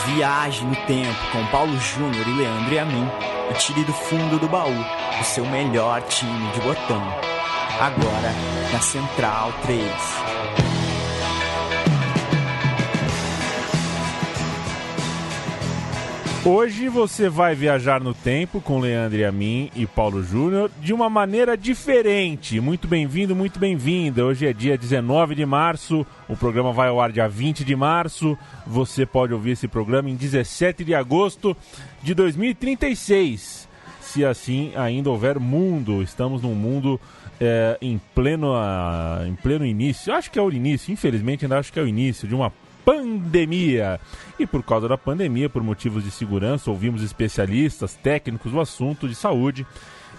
Viaje no tempo com Paulo Júnior e Leandro e a mim e tire do fundo do baú o seu melhor time de botão. Agora na Central 3. Hoje você vai viajar no tempo com Leandro e a mim e Paulo Júnior de uma maneira diferente. Muito bem-vindo, muito bem-vinda. Hoje é dia 19 de março, o programa vai ao ar dia 20 de março. Você pode ouvir esse programa em 17 de agosto de 2036. Se assim ainda houver mundo. Estamos num mundo em pleno início. Acho que é o início, infelizmente ainda acho que é o início de uma pandemia. E por causa da pandemia, por motivos de segurança, ouvimos especialistas, técnicos do assunto de saúde.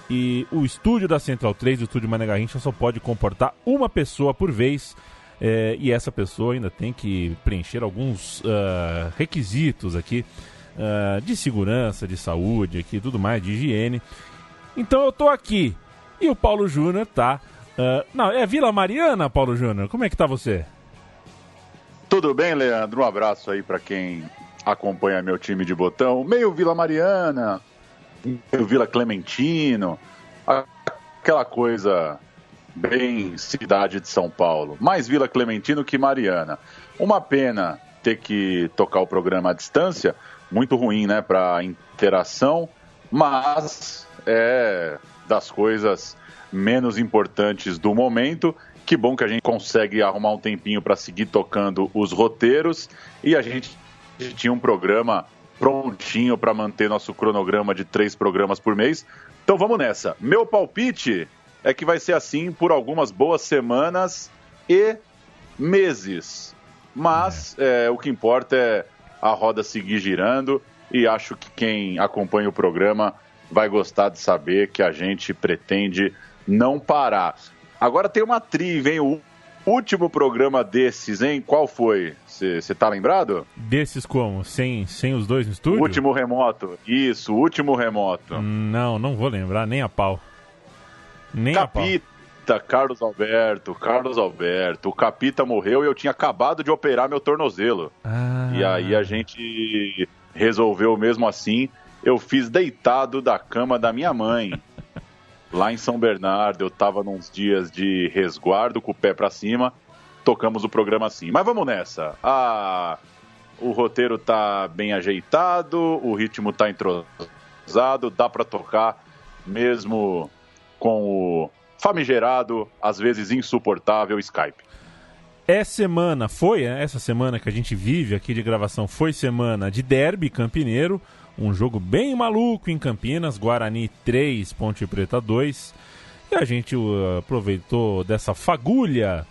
E o estúdio da Central 3, o estúdio Mané Garrincha, só pode comportar uma pessoa por vez. E essa pessoa ainda tem que preencher alguns requisitos aqui de segurança, de saúde, aqui, tudo mais, de higiene. Então eu tô aqui. E o Paulo Júnior tá... não, é Vila Mariana, Paulo Júnior? Como é que tá você? Tudo bem, Leandro? Um abraço aí para quem acompanha meu time de botão. Meio Vila Mariana, meio Vila Clementino, aquela coisa bem cidade de São Paulo. Mais Vila Clementino que Mariana. Uma pena ter que tocar o programa à distância, muito ruim, né, para interação, mas é das coisas menos importantes do momento. Que bom que a gente consegue arrumar um tempinho para seguir tocando os roteiros e a gente tinha um programa prontinho para manter nosso cronograma de 3 programas por mês. Então vamos nessa. Meu palpite é que vai ser assim por algumas boas semanas e meses. Mas o que importa é a roda seguir girando e acho que quem acompanha o programa vai gostar de saber que a gente pretende não parar. Agora tem uma trivia, hein? O último programa desses, hein? Qual foi? Você tá lembrado? Desses como? Sem os dois no estúdio? Último remoto. Isso, último remoto. Não vou lembrar, nem a pau. Nem Capita, a pau. Carlos Alberto. O Capita morreu e eu tinha acabado de operar meu tornozelo. E aí a gente resolveu mesmo assim. Eu fiz deitado da cama da minha mãe. Lá em São Bernardo, eu tava nos dias de resguardo, com o pé pra cima, tocamos o programa assim. Mas vamos nessa. O roteiro tá bem ajeitado, o ritmo tá entrosado, dá pra tocar mesmo com o famigerado, às vezes insuportável Skype. Essa semana que a gente vive aqui de gravação, foi semana de derby campineiro. Um jogo bem maluco em Campinas, Guarani 3, Ponte Preta 2. E a gente aproveitou dessa fagulha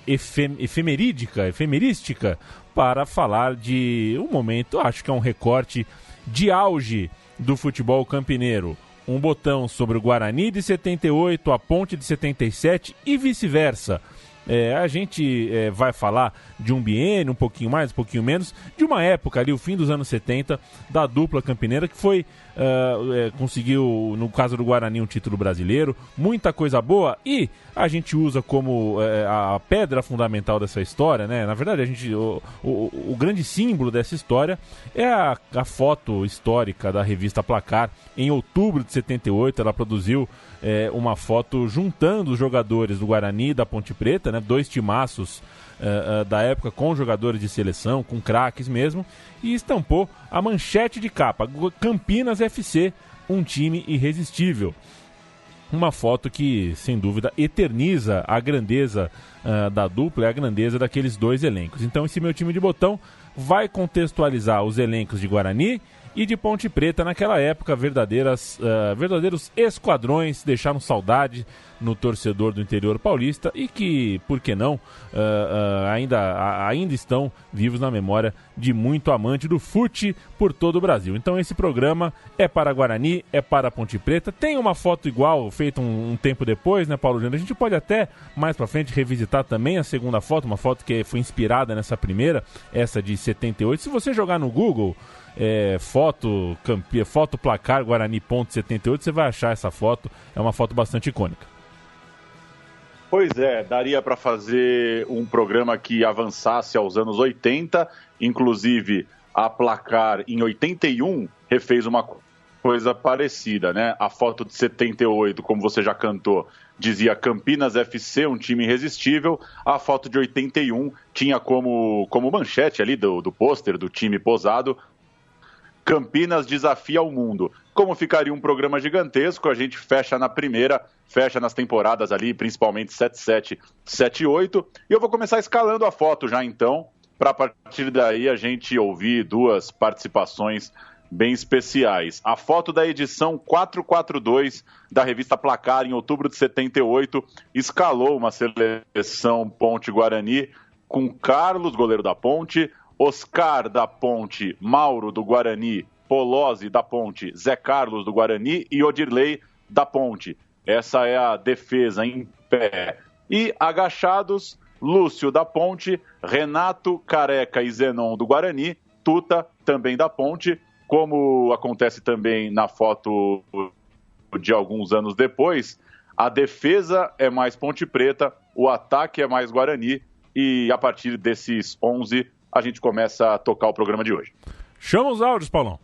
efemerística, para falar de um momento, acho que é um recorte de auge do futebol campineiro. Um botão sobre o Guarani de 78, a Ponte de 77 e vice-versa. A gente vai falar de um biênio, um pouquinho mais, um pouquinho menos, de uma época ali, o fim dos anos 70, da dupla campineira, que foi, conseguiu, no caso do Guarani, um título brasileiro, muita coisa boa, e a gente usa como a pedra fundamental dessa história, né? Na verdade, o grande símbolo dessa história é a foto histórica da revista Placar. Em outubro de 78, ela produziu uma foto juntando os jogadores do Guarani e da Ponte Preta, né, 2 timaços da época com jogadores de seleção, com craques mesmo, e estampou a manchete de capa: Campinas FC, um time irresistível. Uma foto que, sem dúvida, eterniza a grandeza da dupla e a grandeza daqueles 2 elencos. Então esse meu time de botão vai contextualizar os elencos de Guarani e de Ponte Preta naquela época, verdadeiros esquadrões, deixaram saudade no torcedor do interior paulista e que, por que não, ainda estão vivos na memória de muito amante do fute por todo o Brasil. Então esse programa é para Guarani, é para Ponte Preta. Tem uma foto igual, feita um tempo depois, né, Paulo Júnior? A gente pode até, mais pra frente, revisitar também a segunda foto, uma foto que foi inspirada nessa primeira, essa de 78. Se você jogar no Google... foto placar Guarani.78, você vai achar essa foto. É uma foto bastante icônica. Pois é, daria para fazer um programa que avançasse aos anos 80, inclusive a Placar, em 81, refez uma coisa parecida, né? A foto de 78, como você já cantou, dizia Campinas FC, um time irresistível. A foto de 81 tinha como manchete ali do pôster do time posado, Campinas desafia o mundo. Como ficaria um programa gigantesco, a gente fecha na primeira, fecha nas temporadas ali, principalmente 77, 78. E eu vou começar escalando a foto já então, para a partir daí a gente ouvir duas participações bem especiais. A foto da edição 442 da revista Placar, em outubro de 78, escalou uma seleção Ponte-Guarani com Carlos, goleiro da Ponte, Oscar da Ponte, Mauro do Guarani, Polozzi da Ponte, Zé Carlos do Guarani e Odirley da Ponte. Essa é a defesa em pé. E agachados, Lúcio da Ponte, Renato, Careca e Zenon do Guarani, Tuta também da Ponte, como acontece também na foto de alguns anos depois, a defesa é mais Ponte Preta, o ataque é mais Guarani, e a partir desses 11 a gente começa a tocar o programa de hoje. Chama os áudios, Paulão.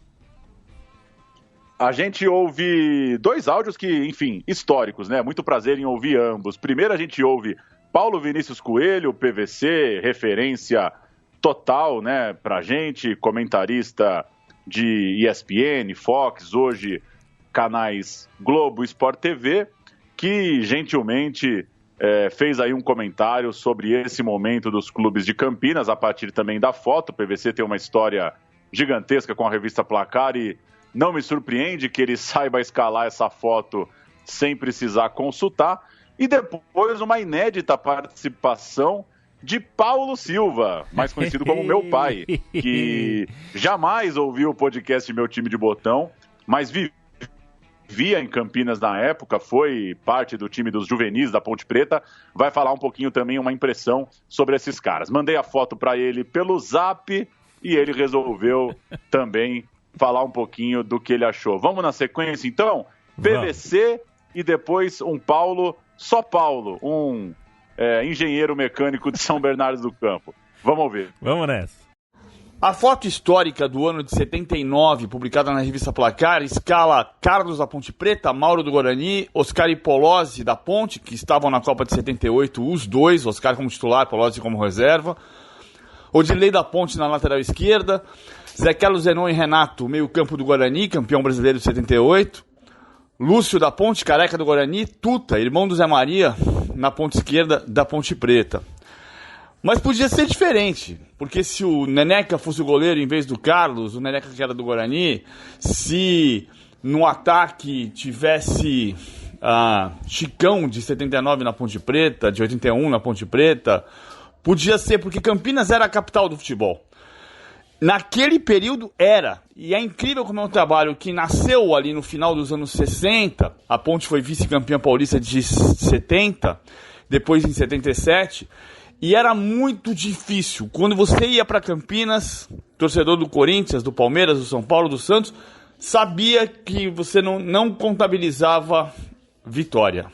A gente ouve dois áudios que, enfim, históricos, né? Muito prazer em ouvir ambos. Primeiro a gente ouve Paulo Vinícius Coelho, PVC, referência total, né, pra gente, comentarista de ESPN, Fox, hoje canais Globo, Sport TV, que gentilmente fez aí um comentário sobre esse momento dos clubes de Campinas, a partir também da foto. O PVC tem uma história gigantesca com a revista Placar e não me surpreende que ele saiba escalar essa foto sem precisar consultar. E depois uma inédita participação de Paulo Silva, mais conhecido como meu pai, que jamais ouviu o podcast Meu Time de Botão, mas vivia em Campinas na época, foi parte do time dos juvenis da Ponte Preta, vai falar um pouquinho também, uma impressão sobre esses caras. Mandei a foto para ele pelo Zap e ele resolveu também falar um pouquinho do que ele achou. Vamos na sequência, então? PVC e depois um Paulo, só Paulo, um engenheiro mecânico de São Bernardo do Campo. Vamos ver. Vamos nessa. A foto histórica do ano de 79, publicada na revista Placar, escala Carlos da Ponte Preta, Mauro do Guarani, Oscar e Polozzi da Ponte, que estavam na Copa de 78, os dois, Oscar como titular, Polozzi como reserva. Odilei da Ponte na lateral esquerda, Zé Carlos, Zenon e Renato, meio campo do Guarani, campeão brasileiro de 78. Lúcio da Ponte, Careca do Guarani, Tuta, irmão do Zé Maria, na ponta esquerda da Ponte Preta. Mas podia ser diferente, porque se o Neneca fosse o goleiro em vez do Carlos, o Neneca que era do Guarani, se no ataque tivesse Chicão de 79 na Ponte Preta, de 81 na Ponte Preta, podia ser, porque Campinas era a capital do futebol. Naquele período era, e é incrível como é um trabalho que nasceu ali no final dos anos 60, a Ponte foi vice-campeã paulista de 70, depois em 77, e era muito difícil. Quando você ia para Campinas, torcedor do Corinthians, do Palmeiras, do São Paulo, do Santos, sabia que você não contabilizava vitória.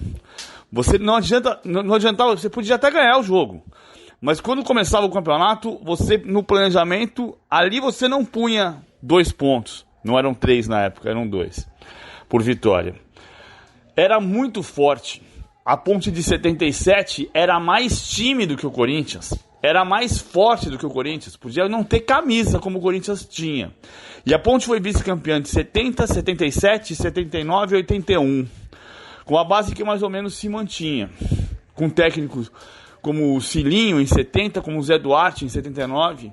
Você não adiantava, você podia até ganhar o jogo. Mas quando começava o campeonato, você, no planejamento, ali você não punha 2 pontos. Não eram 3 na época, eram 2 por vitória. Era muito forte. A Ponte de 77 era mais time do que o Corinthians. Era mais forte do que o Corinthians. Podia não ter camisa como o Corinthians tinha. E a Ponte foi vice-campeã de 70, 77, 79 e 81. Com a base que mais ou menos se mantinha. Com técnicos como o Cilinho em 70, como o Zé Duarte em 79,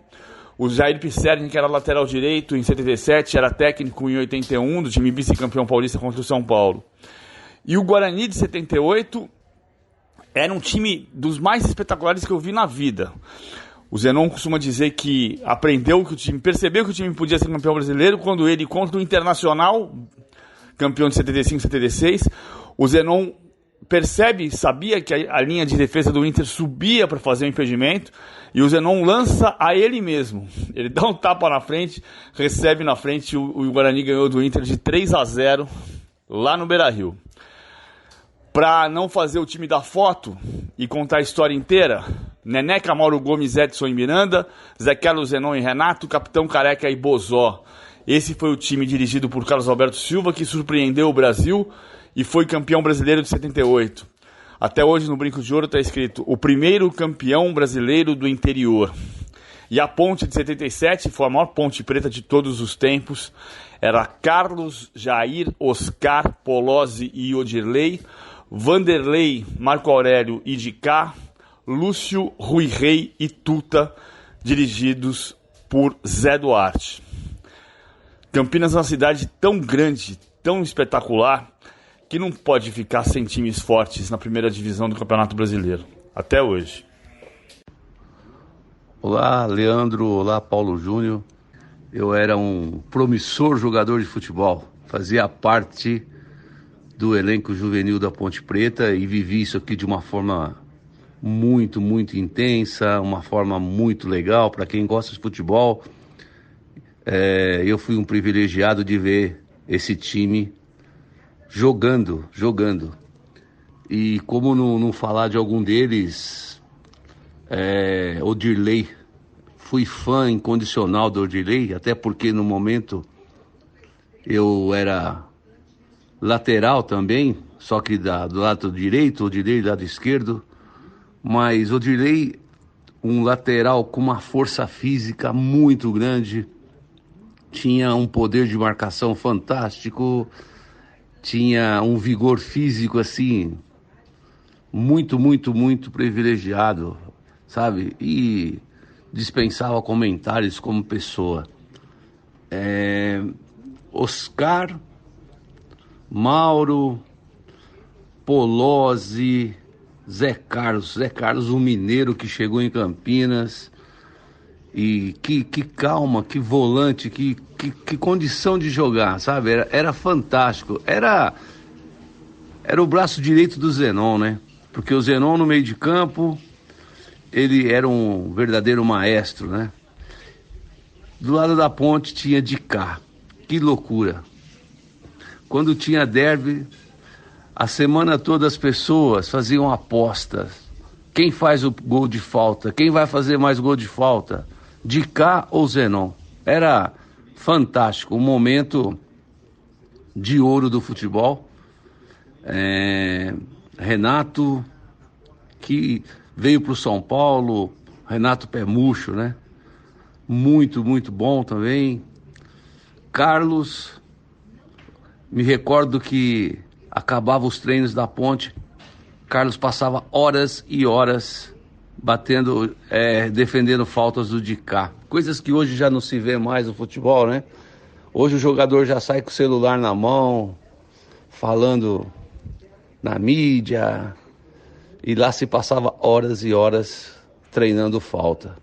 o Jair Pisserni, que era lateral direito em 77, era técnico em 81, do time vice-campeão paulista contra o São Paulo. E o Guarani de 78 era um time dos mais espetaculares que eu vi na vida. O Zenon costuma dizer que percebeu que o time podia ser campeão brasileiro quando ele, contra o Internacional, campeão de 75 e 76, o Zenon sabia que a linha de defesa do Inter subia para fazer o impedimento, e o Zenon lança a ele mesmo. Ele dá um tapa na frente, recebe na frente, o Guarani ganhou do Inter de 3-0 lá no Beira-Rio. Para não fazer o time da foto e contar a história inteira, Neneca, Mauro Gomes, Edson e Miranda, Zé Carlos, Zenon e Renato, Capitão Careca e Bozó. Esse foi o time dirigido por Carlos Alberto Silva, que surpreendeu o Brasil e foi campeão brasileiro de 78. Até hoje no Brinco de Ouro está escrito: o primeiro campeão brasileiro do interior. E a ponte de 77 foi a maior ponte preta de todos os tempos. Era Carlos, Jair, Oscar, Polozzi e Odirley, Vanderlei, Marco Aurélio e Dicá, Lúcio, Rui Rei e Tuta, dirigidos por Zé Duarte. Campinas é uma cidade tão grande, tão espetacular, que não pode ficar sem times fortes na primeira divisão do Campeonato Brasileiro. Até hoje. Olá, Leandro. Olá, Paulo Júnior. Eu era um promissor jogador de futebol. Fazia parte do elenco juvenil da Ponte Preta e vivi isso aqui de uma forma muito, muito intensa, uma forma muito legal para quem gosta de futebol. Eu fui um privilegiado de ver esse time jogando. E como não falar de algum deles, Odirley, fui fã incondicional do Odirley, até porque no momento eu era lateral também, só que do lado direito, Odirley do lado esquerdo, mas Odirley, um lateral com uma força física muito grande, tinha um poder de marcação fantástico, tinha um vigor físico assim, muito, muito, muito privilegiado, sabe? E dispensava comentários como pessoa. Oscar, Mauro, Polozzi, Zé Carlos, um mineiro que chegou em Campinas. E que calma, que volante, que condição de jogar, sabe? Era fantástico. Era o braço direito do Zenon, né? Porque o Zenon no meio de campo, ele era um verdadeiro maestro, né? Do lado da ponte tinha Dicá. Que loucura. Quando tinha derby, a semana toda as pessoas faziam apostas. Quem faz o gol de falta? Quem vai fazer mais gol de falta? Dicá ou Zenon? Era fantástico, um momento de ouro do futebol. Renato, que veio para o São Paulo, Renato Pé Murcho, né? Muito, muito bom também. Carlos, me recordo que acabava os treinos da ponte, Carlos passava horas e horas defendendo faltas do Dicá. Coisas que hoje já não se vê mais no futebol, né? Hoje o jogador já sai com o celular na mão, falando na mídia, e lá se passava horas e horas treinando falta.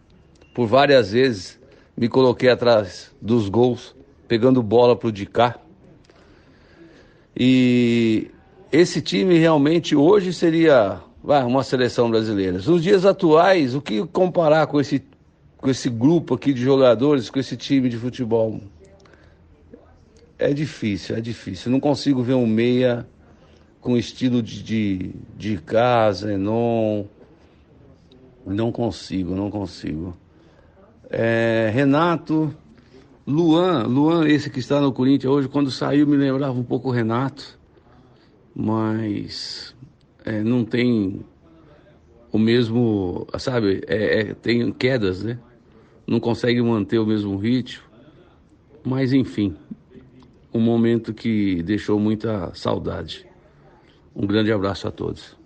Por várias vezes me coloquei atrás dos gols, pegando bola pro Dicá. E esse time realmente hoje seria uma seleção brasileira. Nos dias atuais, o que comparar com esse grupo aqui de jogadores, com esse time de futebol? É difícil. Não consigo ver um meia com estilo de casa, Zenon. Não consigo. Renato, Luan, esse que está no Corinthians hoje, quando saiu me lembrava um pouco o Renato, mas não tem o mesmo, sabe, tem quedas, né? Não consegue manter o mesmo ritmo, mas enfim, um momento que deixou muita saudade. Um grande abraço a todos.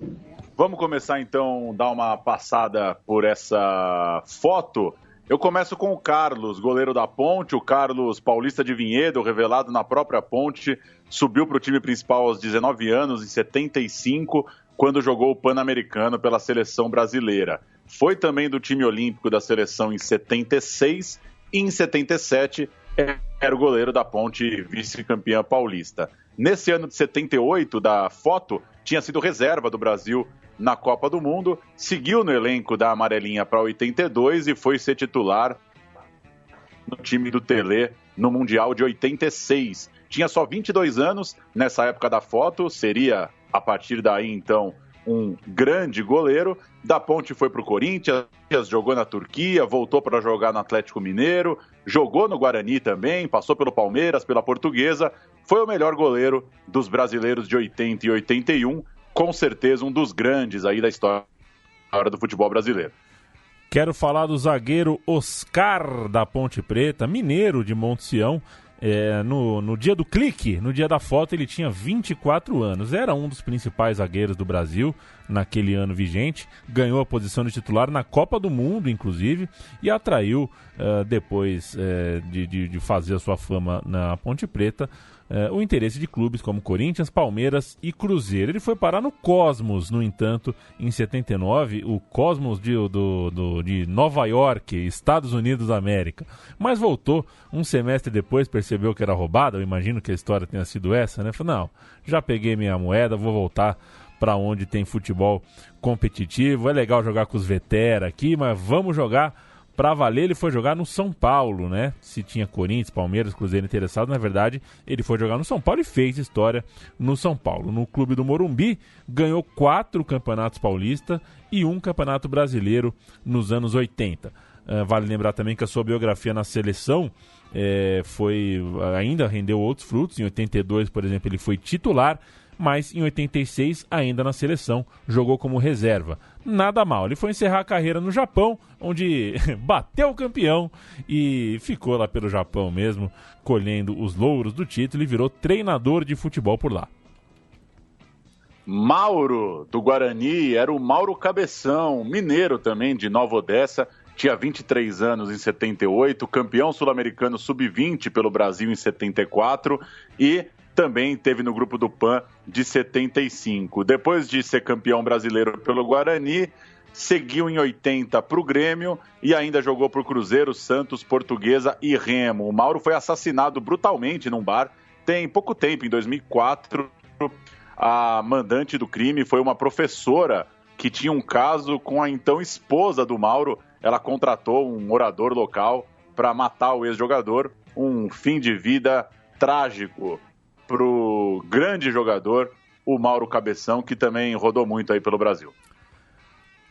Vamos começar então, dar uma passada por essa foto. Eu começo com o Carlos, goleiro da Ponte, o Carlos Paulista de Vinhedo, revelado na própria Ponte, subiu para o time principal aos 19 anos, em 75, quando jogou o Pan-Americano pela seleção brasileira. Foi também do time olímpico da seleção em 76 e em 77 era o goleiro da Ponte, vice-campeã paulista. Nesse ano de 78, da foto, tinha sido reserva do Brasil na Copa do Mundo, seguiu no elenco da Amarelinha para 82 e foi ser titular no time do Telê no Mundial de 86. Tinha só 22 anos nessa época da foto, seria a partir daí então um grande goleiro. Da Ponte foi para o Corinthians, jogou na Turquia, voltou para jogar no Atlético Mineiro, jogou no Guarani também, passou pelo Palmeiras, pela Portuguesa. Foi o melhor goleiro dos brasileiros de 80 e 81, com certeza um dos grandes aí da história do futebol brasileiro. Quero falar do zagueiro Oscar da Ponte Preta, mineiro de Monte Sião. No dia do clique, no dia da foto, ele tinha 24 anos. Era um dos principais zagueiros do Brasil naquele ano vigente. Ganhou a posição de titular na Copa do Mundo, inclusive, e atraiu, depois de fazer a sua fama na Ponte Preta, o interesse de clubes como Corinthians, Palmeiras e Cruzeiro. Ele foi parar no Cosmos, no entanto, em 79, o Cosmos de Nova York, Estados Unidos da América. Mas voltou um semestre depois, percebeu que era roubado. Eu imagino que a história tenha sido essa, né? Falei, não, já peguei minha moeda, vou voltar para onde tem futebol competitivo. É legal jogar com os veteranos aqui, mas vamos jogar para valer. Ele foi jogar no São Paulo, né? Se tinha Corinthians, Palmeiras, Cruzeiro interessado, na verdade, ele foi jogar no São Paulo e fez história no São Paulo. No clube do Morumbi, ganhou 4 campeonatos paulistas e 1 campeonato brasileiro nos anos 80. Vale lembrar também que a sua biografia na seleção ainda rendeu outros frutos. Em 82, por exemplo, ele foi titular, mas em 86, ainda na seleção, jogou como reserva. Nada mal, ele foi encerrar a carreira no Japão, onde bateu o campeão e ficou lá pelo Japão mesmo, colhendo os louros do título, e virou treinador de futebol por lá. Mauro, do Guarani, era o Mauro Cabeção, mineiro também, de Nova Odessa, tinha 23 anos em 78, campeão sul-americano sub-20 pelo Brasil em 74 e também teve no grupo do PAN de 75. Depois de ser campeão brasileiro pelo Guarani, seguiu em 80 para o Grêmio e ainda jogou para o Cruzeiro, Santos, Portuguesa e Remo. O Mauro foi assassinado brutalmente num bar tem pouco tempo, em 2004. A mandante do crime foi uma professora que tinha um caso com a então esposa do Mauro. Ela contratou um morador local para matar o ex-jogador. Um fim de vida trágico para o grande jogador, o Mauro Cabeção, que também rodou muito aí pelo Brasil.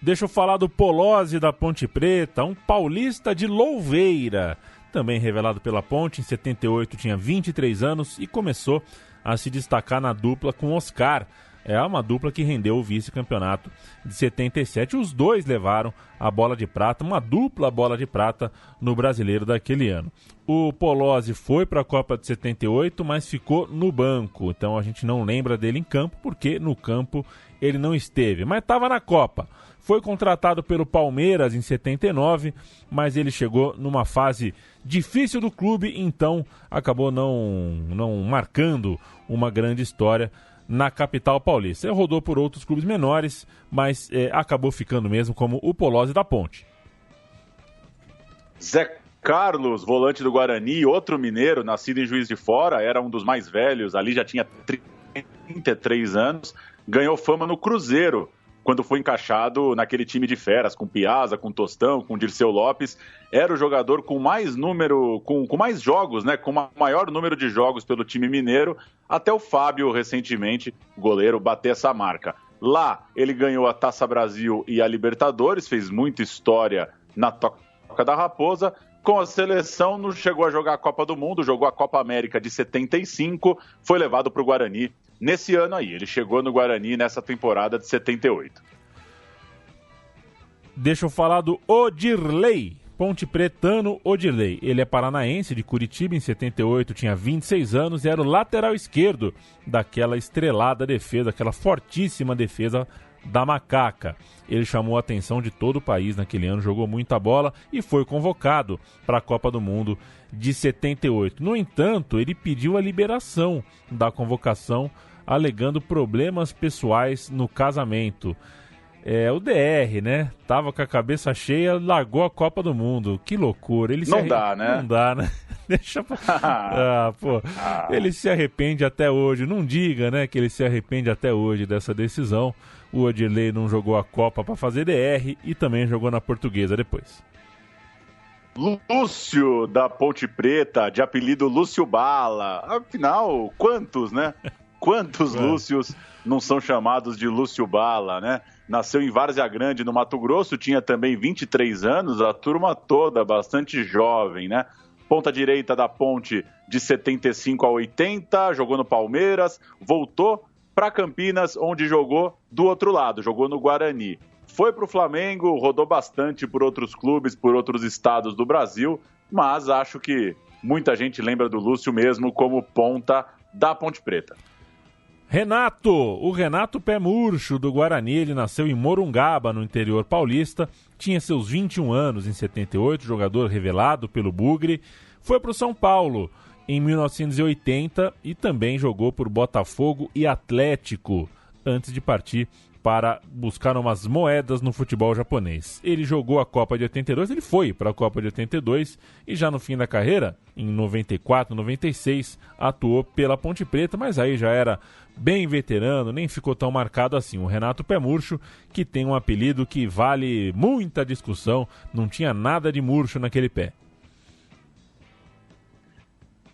Deixa eu falar do Polozzi da Ponte Preta, um paulista de Louveira, também revelado pela Ponte. Em 78 tinha 23 anos e começou a se destacar na dupla com Oscar. É uma dupla que rendeu o vice-campeonato de 77. Os dois levaram a bola de prata, uma dupla bola de prata no Brasileiro daquele ano. O Polozzi foi para a Copa de 78, mas ficou no banco. Então a gente não lembra dele em campo, porque no campo ele não esteve. Mas estava na Copa. Foi contratado pelo Palmeiras em 79, mas ele chegou numa fase difícil do clube, então acabou não marcando uma grande história na capital paulista. Ele rodou por outros clubes menores, mas acabou ficando mesmo como o Polozzi da Ponte. Zé Carlos, volante do Guarani, outro mineiro, nascido em Juiz de Fora, era um dos mais velhos, ali já tinha 33 anos, ganhou fama no Cruzeiro, quando foi encaixado naquele time de feras, com Piazza, com Tostão, com Dirceu Lopes. Era o jogador com mais número, com mais jogos, né? Com maior número de jogos pelo time mineiro, até o Fábio, recentemente, goleiro, bater essa marca. Lá, ele ganhou a Taça Brasil e a Libertadores, fez muita história na Toca da Raposa. Com a seleção, não chegou a jogar a Copa do Mundo, jogou a Copa América de 75, foi levado para o Guarani nesse ano aí. Ele chegou no Guarani nessa temporada de 78. Deixa eu falar do Odirley, Ponte Pretano Odirley. Ele é paranaense, de Curitiba, em 78, tinha 26 anos e era o lateral esquerdo daquela estrelada defesa, aquela fortíssima defesa da Macaca. Ele chamou a atenção de todo o país naquele ano, jogou muita bola e foi convocado para a Copa do Mundo de 78. No entanto, ele pediu a liberação da convocação, alegando problemas pessoais no casamento. O DR, né? Tava com a cabeça cheia, largou a Copa do Mundo. Que loucura. Ele dá, né? Não dá, né? Deixa pra... Ele se arrepende até hoje. Não diga, né, que ele se arrepende até hoje dessa decisão. O Odirley não jogou a Copa para fazer DR e também jogou na Portuguesa depois. Lúcio, da Ponte Preta, de apelido Lúcio Bala. Afinal, quantos, né? Quantos Lúcios não são chamados de Lúcio Bala, né? Nasceu em Várzea Grande, no Mato Grosso, tinha também 23 anos, a turma toda bastante jovem, né? Ponta direita da Ponte de 75 a 80, jogou no Palmeiras, voltou para Campinas, onde jogou do outro lado, jogou no Guarani. Foi para o Flamengo, rodou bastante por outros clubes, por outros estados do Brasil, mas acho que muita gente lembra do Lúcio mesmo como ponta da Ponte Preta. O Renato Pé Murcho, do Guarani, ele nasceu em Morungaba, no interior paulista, tinha seus 21 anos em 78, jogador revelado pelo Bugre, foi para o São Paulo em 1980 e também jogou por Botafogo e Atlético, antes de partir para buscar umas moedas no futebol japonês. Ele jogou a Copa de 82, ele foi para a Copa de 82 e já no fim da carreira, em 94, 96, atuou pela Ponte Preta, mas aí já era bem veterano, nem ficou tão marcado assim. O Renato Pé Murcho, que tem um apelido que vale muita discussão, não tinha nada de murcho naquele pé.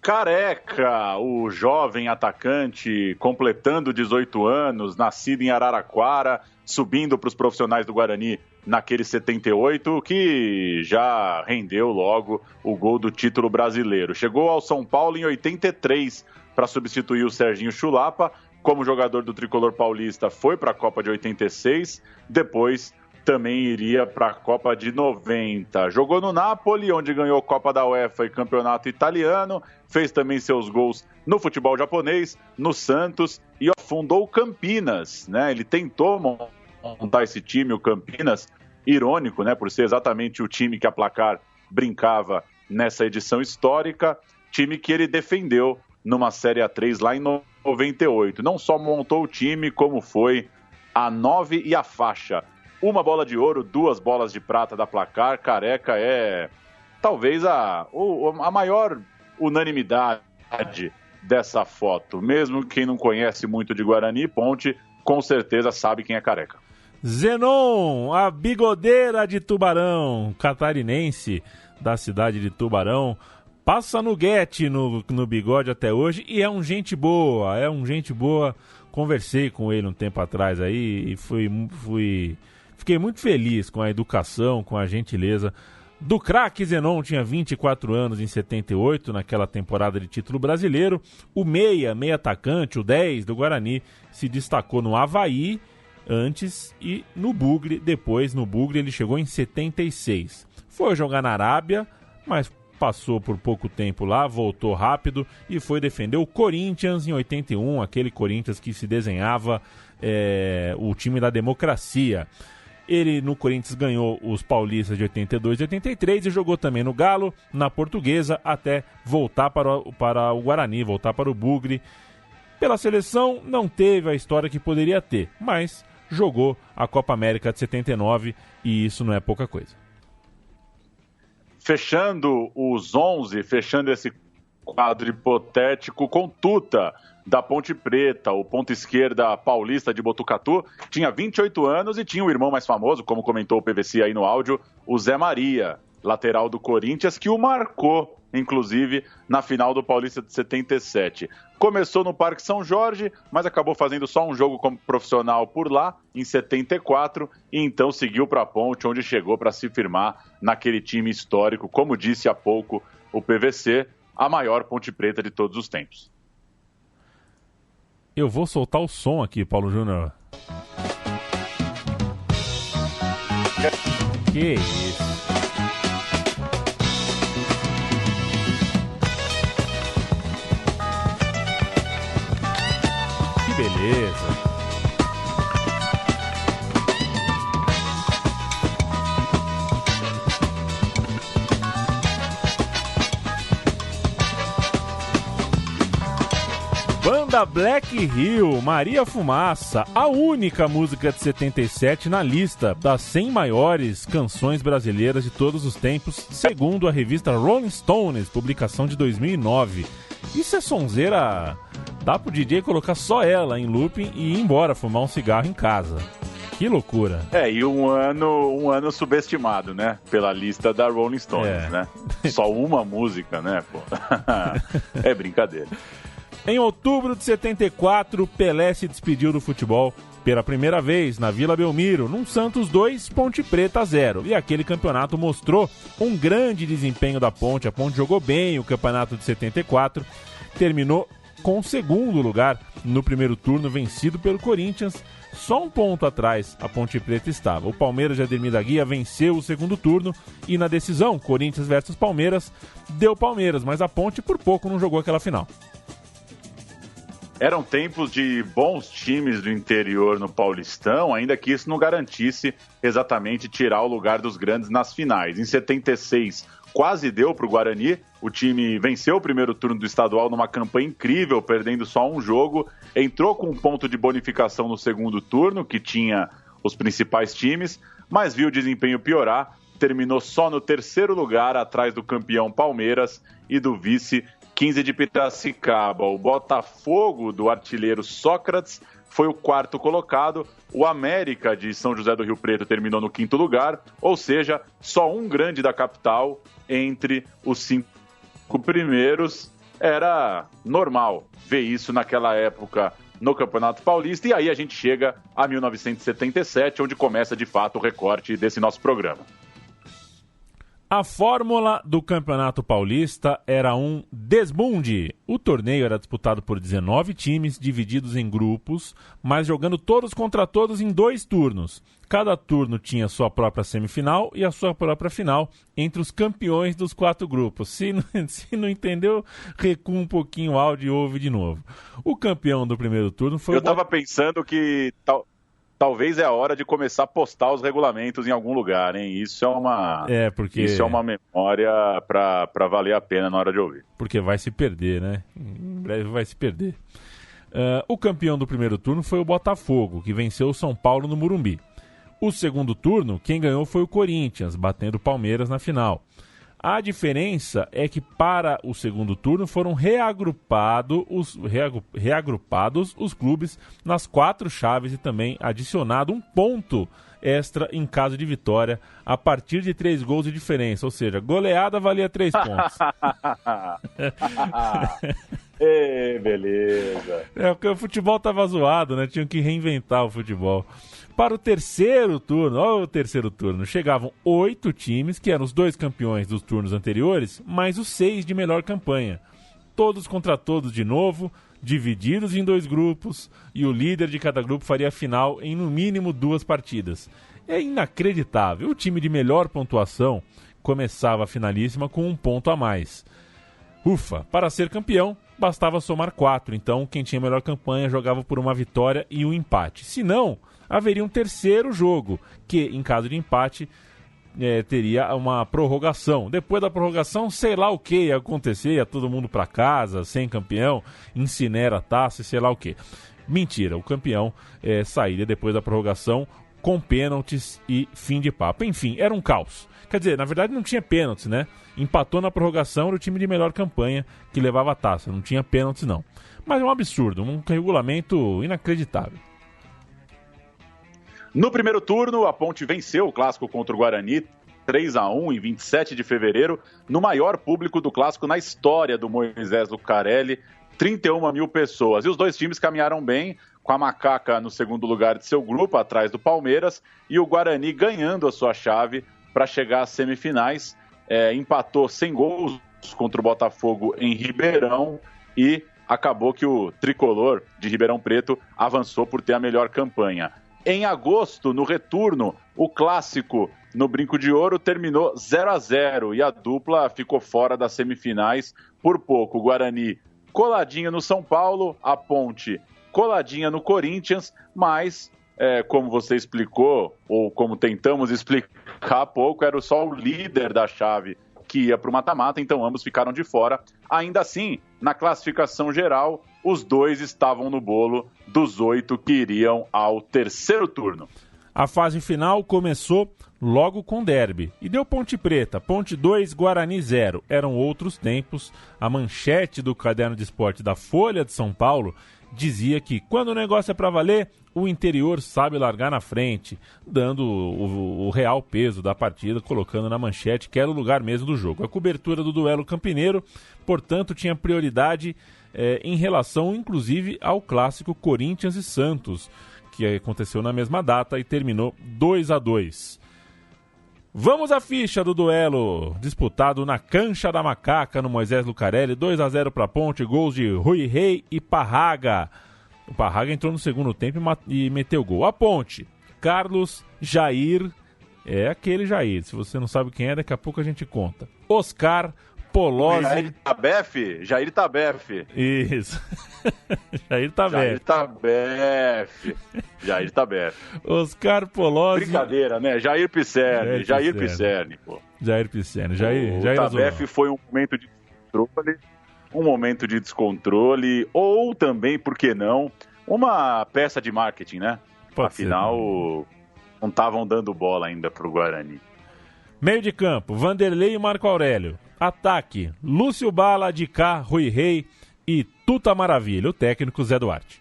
Careca, o jovem atacante completando 18 anos, nascido em Araraquara, subindo para os profissionais do Guarani naquele 78, que já rendeu logo o gol do título brasileiro. Chegou ao São Paulo em 83 para substituir o Serginho Chulapa. Como jogador do tricolor paulista, foi para a Copa de 86, depois também iria para a Copa de 90. Jogou no Napoli, onde ganhou Copa da UEFA e Campeonato Italiano, fez também seus gols no futebol japonês, no Santos, e fundou o Campinas, né? Ele tentou montar esse time, o Campinas, irônico, né? Por ser exatamente o time que a Placar brincava nessa edição histórica, time que ele defendeu numa Série A3 lá em 98. Não só montou o time, como foi a 9 e a faixa. Uma bola de ouro, 2 bolas de prata da Placar. Careca é talvez a maior unanimidade dessa foto. Mesmo quem não conhece muito de Guarani e Ponte, com certeza sabe quem é Careca. Zenon, a bigodeira de Tubarão, catarinense da cidade de Tubarão, passa nuguete no bigode até hoje e é um gente boa, Conversei com ele um tempo atrás aí e fiquei muito feliz com a educação, com a gentileza do craque Zenon. Tinha 24 anos em 78, naquela temporada de título brasileiro. O meia atacante, o 10 do Guarani, se destacou no Avaí antes e no Bugre. Depois, no Bugre, ele chegou em 76. Foi jogar na Arábia, mas passou por pouco tempo lá, voltou rápido e foi defender o Corinthians em 81, aquele Corinthians que se desenhava o time da democracia. Ele no Corinthians ganhou os paulistas de 82 e 83 e jogou também no Galo, na Portuguesa, até voltar para o Guarani, voltar para o Bugre. Pela seleção não teve a história que poderia ter, mas jogou a Copa América de 79 e isso não é pouca coisa. Fechando os 11, fechando esse quadro hipotético com Tuta, da Ponte Preta, o ponta esquerda paulista de Botucatu, tinha 28 anos e tinha o irmão mais famoso, como comentou o PVC aí no áudio, o Zé Maria, lateral do Corinthians, que o marcou, inclusive, na final do Paulista de 77. Começou no Parque São Jorge, mas acabou fazendo só um jogo como profissional por lá, em 74, e então seguiu para a Ponte, onde chegou para se firmar naquele time histórico, como disse há pouco o PVC, a maior Ponte Preta de todos os tempos. Eu vou soltar o som aqui, Paulo Júnior. Que isso? Que beleza. Banda Black Hill, Maria Fumaça, a única música de 77 na lista das 100 maiores canções brasileiras de todos os tempos, segundo a revista Rolling Stones, publicação de 2009. Isso é sonzeira, dá pro DJ colocar só ela em looping e ir embora fumar um cigarro em casa. Que loucura. E um ano subestimado, né? Pela lista da Rolling Stones, né? Só uma música, né? Pô? É brincadeira. Em outubro de 74, Pelé se despediu do futebol pela primeira vez na Vila Belmiro, num Santos 2, Ponte Preta 0. E aquele campeonato mostrou um grande desempenho da Ponte. A Ponte jogou bem o campeonato de 74, terminou com o segundo lugar no primeiro turno, vencido pelo Corinthians. Só um ponto atrás a Ponte Preta estava. O Palmeiras de Ademir da Guia venceu o segundo turno e na decisão, Corinthians versus Palmeiras, deu Palmeiras, mas a Ponte por pouco não jogou aquela final. Eram tempos de bons times do interior no Paulistão, ainda que isso não garantisse exatamente tirar o lugar dos grandes nas finais. Em 76, quase deu para o Guarani. O time venceu o primeiro turno do estadual numa campanha incrível, perdendo só um jogo. Entrou com um ponto de bonificação no segundo turno, que tinha os principais times, mas viu o desempenho piorar. Terminou só no terceiro lugar, atrás do campeão Palmeiras e do vice 15 de Piracicaba. O Botafogo, do artilheiro Sócrates, foi o quarto colocado. O América, de São José do Rio Preto, terminou no quinto lugar. Ou seja, só um grande da capital entre os 5 primeiros. Era normal ver isso naquela época no Campeonato Paulista. E aí a gente chega a 1977, onde começa de fato o recorte desse nosso programa. A fórmula do Campeonato Paulista era um desbunde. O torneio era disputado por 19 times, divididos em grupos, mas jogando todos contra todos em 2 turnos. Cada turno tinha sua própria semifinal e a sua própria final entre os campeões dos 4 grupos. Se não entendeu, recua um pouquinho o áudio e ouve de novo. O campeão do primeiro turno foi Eu estava pensando que talvez é a hora de começar a postar os regulamentos em algum lugar, hein? Isso é uma memória para valer a pena na hora de ouvir. Porque vai se perder, né? Em breve vai se perder. O campeão do primeiro turno foi o Botafogo, que venceu o São Paulo no Morumbi. O segundo turno, quem ganhou foi o Corinthians, batendo o Palmeiras na final. A diferença é que para o segundo turno foram reagrupados os clubes nas 4 chaves e também adicionado um ponto extra em caso de vitória a partir de 3 gols de diferença. Ou seja, goleada valia 3 pontos. Beleza. Porque o futebol estava zoado, né? Tinham que reinventar o futebol. Para o terceiro turno, chegavam 8 times, que eram os 2 campeões dos turnos anteriores, mais os 6 de melhor campanha. Todos contra todos de novo, divididos em 2 grupos, e o líder de cada grupo faria a final em no mínimo 2 partidas. É inacreditável. O time de melhor pontuação começava a finalíssima com 1 ponto a mais. Ufa, para ser campeão, bastava somar 4, então quem tinha melhor campanha jogava por uma vitória e um empate. Se não, haveria um terceiro jogo, que em caso de empate teria uma prorrogação. Depois da prorrogação, sei lá o que ia acontecer, ia todo mundo para casa, sem campeão, incinera a taça, sei lá o que. Mentira, o campeão sairia depois da prorrogação com pênaltis e fim de papo. Enfim, era um caos. Quer dizer, na verdade não tinha pênaltis, né? Empatou na prorrogação, era o time de melhor campanha que levava a taça. Não tinha pênaltis, não. Mas é um absurdo, um regulamento inacreditável. No primeiro turno, a Ponte venceu o clássico contra o Guarani, 3-1 em 27 de fevereiro, no maior público do clássico na história do Moisés Lucarelli, 31 mil pessoas. E os 2 times caminharam bem, com a Macaca no segundo lugar de seu grupo, atrás do Palmeiras, e o Guarani ganhando a sua chave para chegar às semifinais. Empatou sem gols contra o Botafogo em Ribeirão e acabou que o tricolor de Ribeirão Preto avançou por ter a melhor campanha. Em agosto, no retorno, o clássico no Brinco de Ouro terminou 0-0 e a dupla ficou fora das semifinais por pouco. O Guarani coladinha no São Paulo, a Ponte coladinha no Corinthians, mas, como você explicou, ou como tentamos explicar há pouco, era só o líder da chave que ia para o mata-mata, então ambos ficaram de fora. Ainda assim, na classificação geral, os 2 estavam no bolo dos 8 que iriam ao terceiro turno. A fase final começou logo com derby e deu Ponte Preta, Ponte 2, Guarani 0. Eram outros tempos. A manchete do Caderno de Esporte da Folha de São Paulo dizia que quando o negócio é para valer, o interior sabe largar na frente, dando o real peso da partida, colocando na manchete que era o lugar mesmo do jogo. A cobertura do duelo campineiro, portanto, tinha prioridade em relação, inclusive, ao clássico Corinthians e Santos, que aconteceu na mesma data e terminou 2-2. Vamos à ficha do duelo disputado na Cancha da Macaca, no Moisés Lucarelli. 2-0 para a Ponte, gols de Rui Rei e Parraga. O Parraga entrou no segundo tempo e meteu gol. A Ponte, Carlos, Jair, é aquele Jair. Se você não sabe quem é, daqui a pouco a gente conta. Oscar, Polozzi... Jair Tabef. Isso. Jair Tabef. Oscar, Polozzi... Brincadeira, né? Jair Pisserni, pô. Jair Pisserni. Jair Tabef foi um momento de descontrole, ou também, por que não, uma peça de marketing, né? Afinal, não estavam dando bola ainda pro Guarani. Meio de campo, Vanderlei e Marco Aurélio. Ataque, Lúcio Bala, Dicá, Rui Rei e Tuta Maravilha, o técnico Zé Duarte.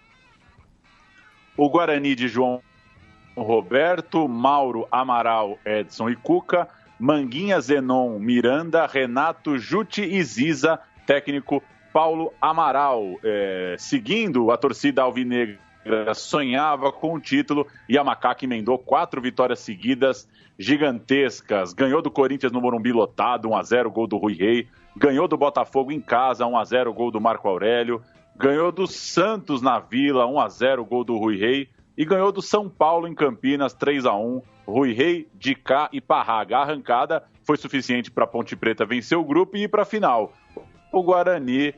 O Guarani de João Roberto, Mauro, Amaral, Edson e Cuca, Manguinha, Zenon, Miranda, Renato, Juti e Ziza, técnico Paulo Amaral. Seguindo, a torcida alvinegra sonhava com o título e a Macaca emendou 4 vitórias seguidas gigantescas. Ganhou do Corinthians no Morumbi lotado, 1-0, gol do Rui Rei. Ganhou do Botafogo em casa, 1-0, gol do Marco Aurélio. Ganhou do Santos na Vila, 1-0, gol do Rui Rei. E ganhou do São Paulo em Campinas, 3-1, Rui Rei, Dicá e Parraga. A arrancada foi suficiente para a Ponte Preta vencer o grupo e ir para a final. O Guarani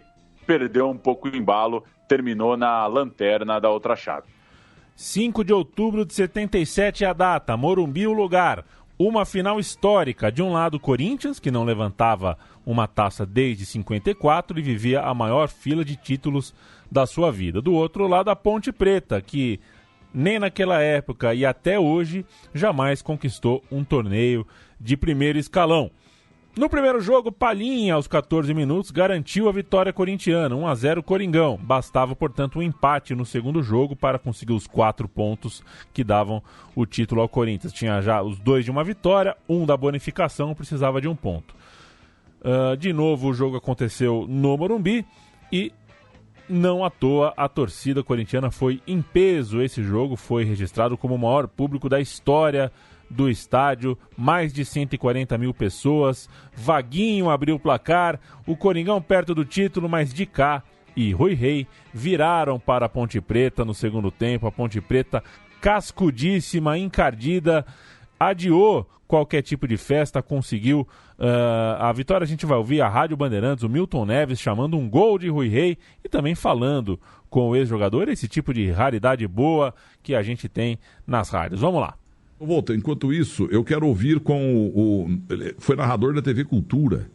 perdeu um pouco o embalo, terminou na lanterna da outra chave. 5 de outubro de 77 é a data, Morumbi o lugar. Uma final histórica. De um lado, Corinthians, que não levantava uma taça desde 54 e vivia a maior fila de títulos da sua vida. Do outro lado, a Ponte Preta, que nem naquela época e até hoje jamais conquistou um torneio de primeiro escalão. No primeiro jogo, Palhinha, aos 14 minutos, garantiu a vitória corintiana, 1-0 Coringão. Bastava, portanto, um empate no segundo jogo para conseguir os 4 pontos que davam o título ao Corinthians. Tinha já os 2 de uma vitória, 1 da bonificação, precisava de 1 ponto. De novo, o jogo aconteceu no Morumbi e não à toa a torcida corintiana foi em peso. Esse jogo foi registrado como o maior público da história do estádio, mais de 140 mil pessoas. Vaguinho abriu o placar, o Coringão perto do título, mas Dicá e Rui Rei viraram para a Ponte Preta no segundo tempo. A Ponte Preta, cascudíssima, encardida, adiou qualquer tipo de festa, conseguiu a vitória. A gente vai ouvir a Rádio Bandeirantes, o Milton Neves chamando um gol de Rui Rei e também falando com o ex-jogador, esse tipo de raridade boa que a gente tem nas rádios. Vamos lá. Volta, enquanto isso, eu quero ouvir com foi narrador da TV Cultura,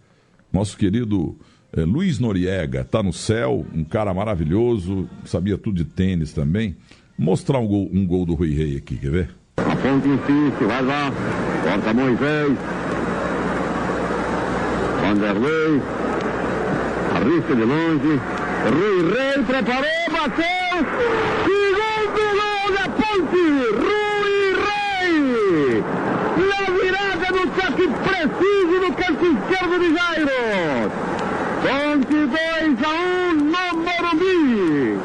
nosso querido Luiz Noriega, está no céu, um cara maravilhoso, sabia tudo de tênis também. Mostrar um gol do Rui Rei aqui, quer ver? A ponte insiste, vai lá, corta Moisés, Vanderlei, arrisca de longe, Rui Rei preparou, bateu, segundo gol da Ponte, Rui Rei, na virada do toque preciso do canto esquerdo de Jairo, Ponte 2-1 no Morumbi.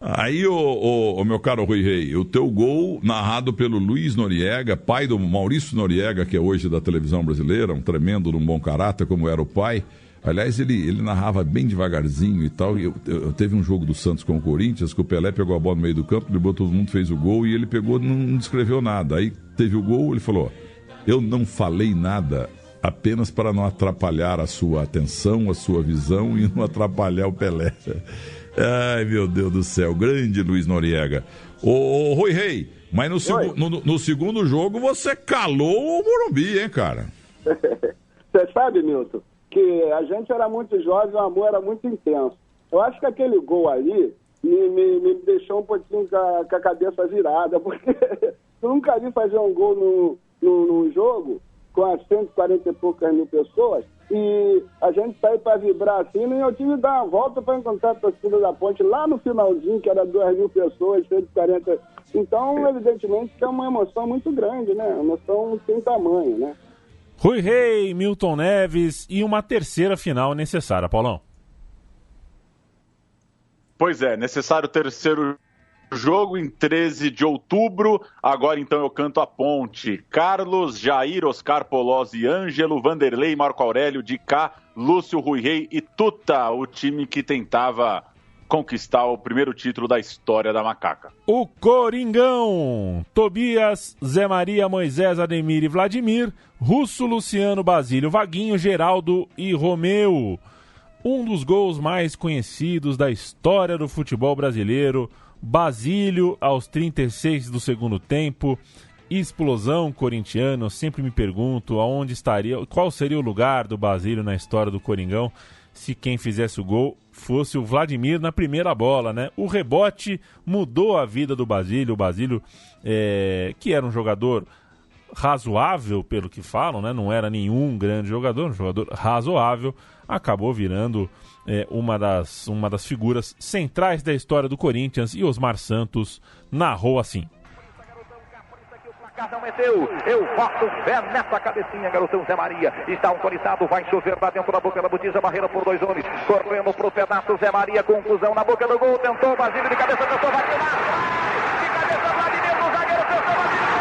Aí, o meu caro Rui Rei, o teu gol narrado pelo Luiz Noriega, pai do Maurício Noriega, que é hoje da televisão brasileira, um tremendo, um bom caráter, como era o pai. Aliás, ele narrava bem devagarzinho e tal. Teve um jogo do Santos com o Corinthians, que o Pelé pegou a bola no meio do campo, driblou todo mundo, fez o gol, e ele pegou, não descreveu nada. Aí teve o gol, ele falou, eu não falei nada, apenas para não atrapalhar a sua atenção, a sua visão e não atrapalhar o Pelé. Ai, meu Deus do céu, grande Luiz Noriega. Ô Rui Rei, mas no segundo jogo você calou o Morumbi, hein, cara? Você sabe, Milton, que a gente era muito jovem, o amor era muito intenso. Eu acho que aquele gol ali me deixou um pouquinho com a cabeça virada, porque eu nunca vi fazer um gol num jogo com as 140 e poucas mil pessoas, e a gente saiu para vibrar assim, e eu tive que dar uma volta para encontrar a torcida da Ponte lá no finalzinho, que era 2.000 pessoas, 140. Então, evidentemente, que é uma emoção muito grande, né? Uma emoção sem tamanho, né? Rui Rei, Milton Neves e uma terceira final necessária, Paulão. Pois é, necessário o terceiro jogo em 13 de outubro. Agora então eu canto a ponte. Carlos, Jair, Oscar Polozzi, Ângelo, Vanderlei, Marco Aurélio, Dicá, Lúcio, Rui Rei e Tuta, o time que tentava conquistar o primeiro título da história da Macaca. O Coringão, Tobias, Zé Maria, Moisés, Ademir e Vladimir, Russo, Luciano, Basílio, Vaguinho, Geraldo e Romeu. Um dos gols mais conhecidos da história do futebol brasileiro. Basílio aos 36 do segundo tempo, explosão corintiana. Eu sempre me pergunto qual seria o lugar do Basílio na história do Coringão se quem fizesse o gol fosse o Vladimir na primeira bola, né? O rebote mudou a vida do Basílio. O Basílio, que era um jogador razoável, pelo que falam, né? Não era nenhum grande jogador, um jogador razoável, acabou virando uma das figuras centrais da história do Corinthians, e Osmar Santos narrou assim. Não é teu, eu boto fé nessa cabecinha, garotão Zé Maria, está autorizado, vai chover lá dentro da boca da botija, barreira por 2 homens, correndo pro pedaço, Zé Maria, confusão na boca do gol, tentou, Basílio de cabeça, tentou, vai de cabeça, Vladimir, o zagueiro, tentou, Basílio.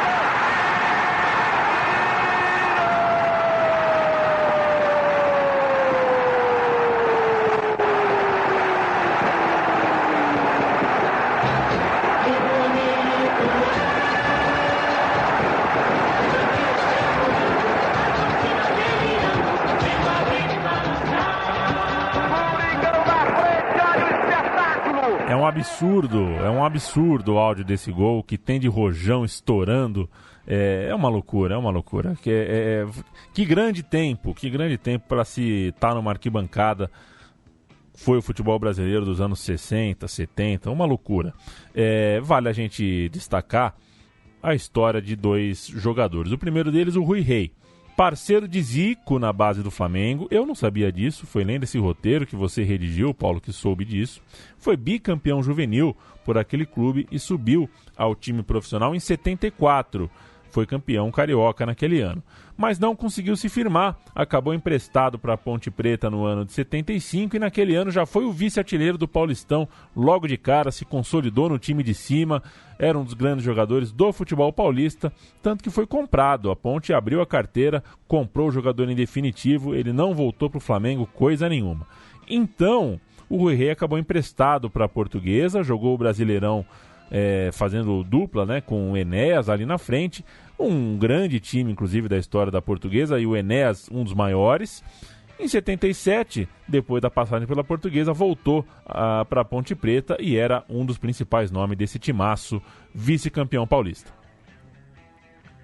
É um absurdo o áudio desse gol, que tem de Rojão estourando. É uma loucura. Que grande tempo para se estar numa arquibancada foi o futebol brasileiro dos anos 60, 70, uma loucura. Vale a gente destacar a história de 2 jogadores. O primeiro deles, o Rui Rei, parceiro de Zico na base do Flamengo. Eu não sabia disso, foi lendo esse roteiro que você redigiu, Paulo, que soube disso. Foi bicampeão juvenil por aquele clube e subiu ao time profissional em 74. Foi campeão carioca naquele ano. Mas não conseguiu se firmar, acabou emprestado para a Ponte Preta no ano de 75 e naquele ano já foi o vice-artilheiro do Paulistão. Logo de cara se consolidou no time de cima, era um dos grandes jogadores do futebol paulista, tanto que foi comprado. A Ponte abriu a carteira, comprou o jogador em definitivo, ele não voltou para o Flamengo coisa nenhuma. Então, o Rui Rei acabou emprestado para a Portuguesa, jogou o Brasileirão fazendo dupla, né, com o Enéas ali na frente, um grande time inclusive da história da Portuguesa, e o Enéas um dos maiores. Em 77, depois da passagem pela Portuguesa, voltou para a Ponte Preta e era um dos principais nomes desse timaço, vice-campeão paulista.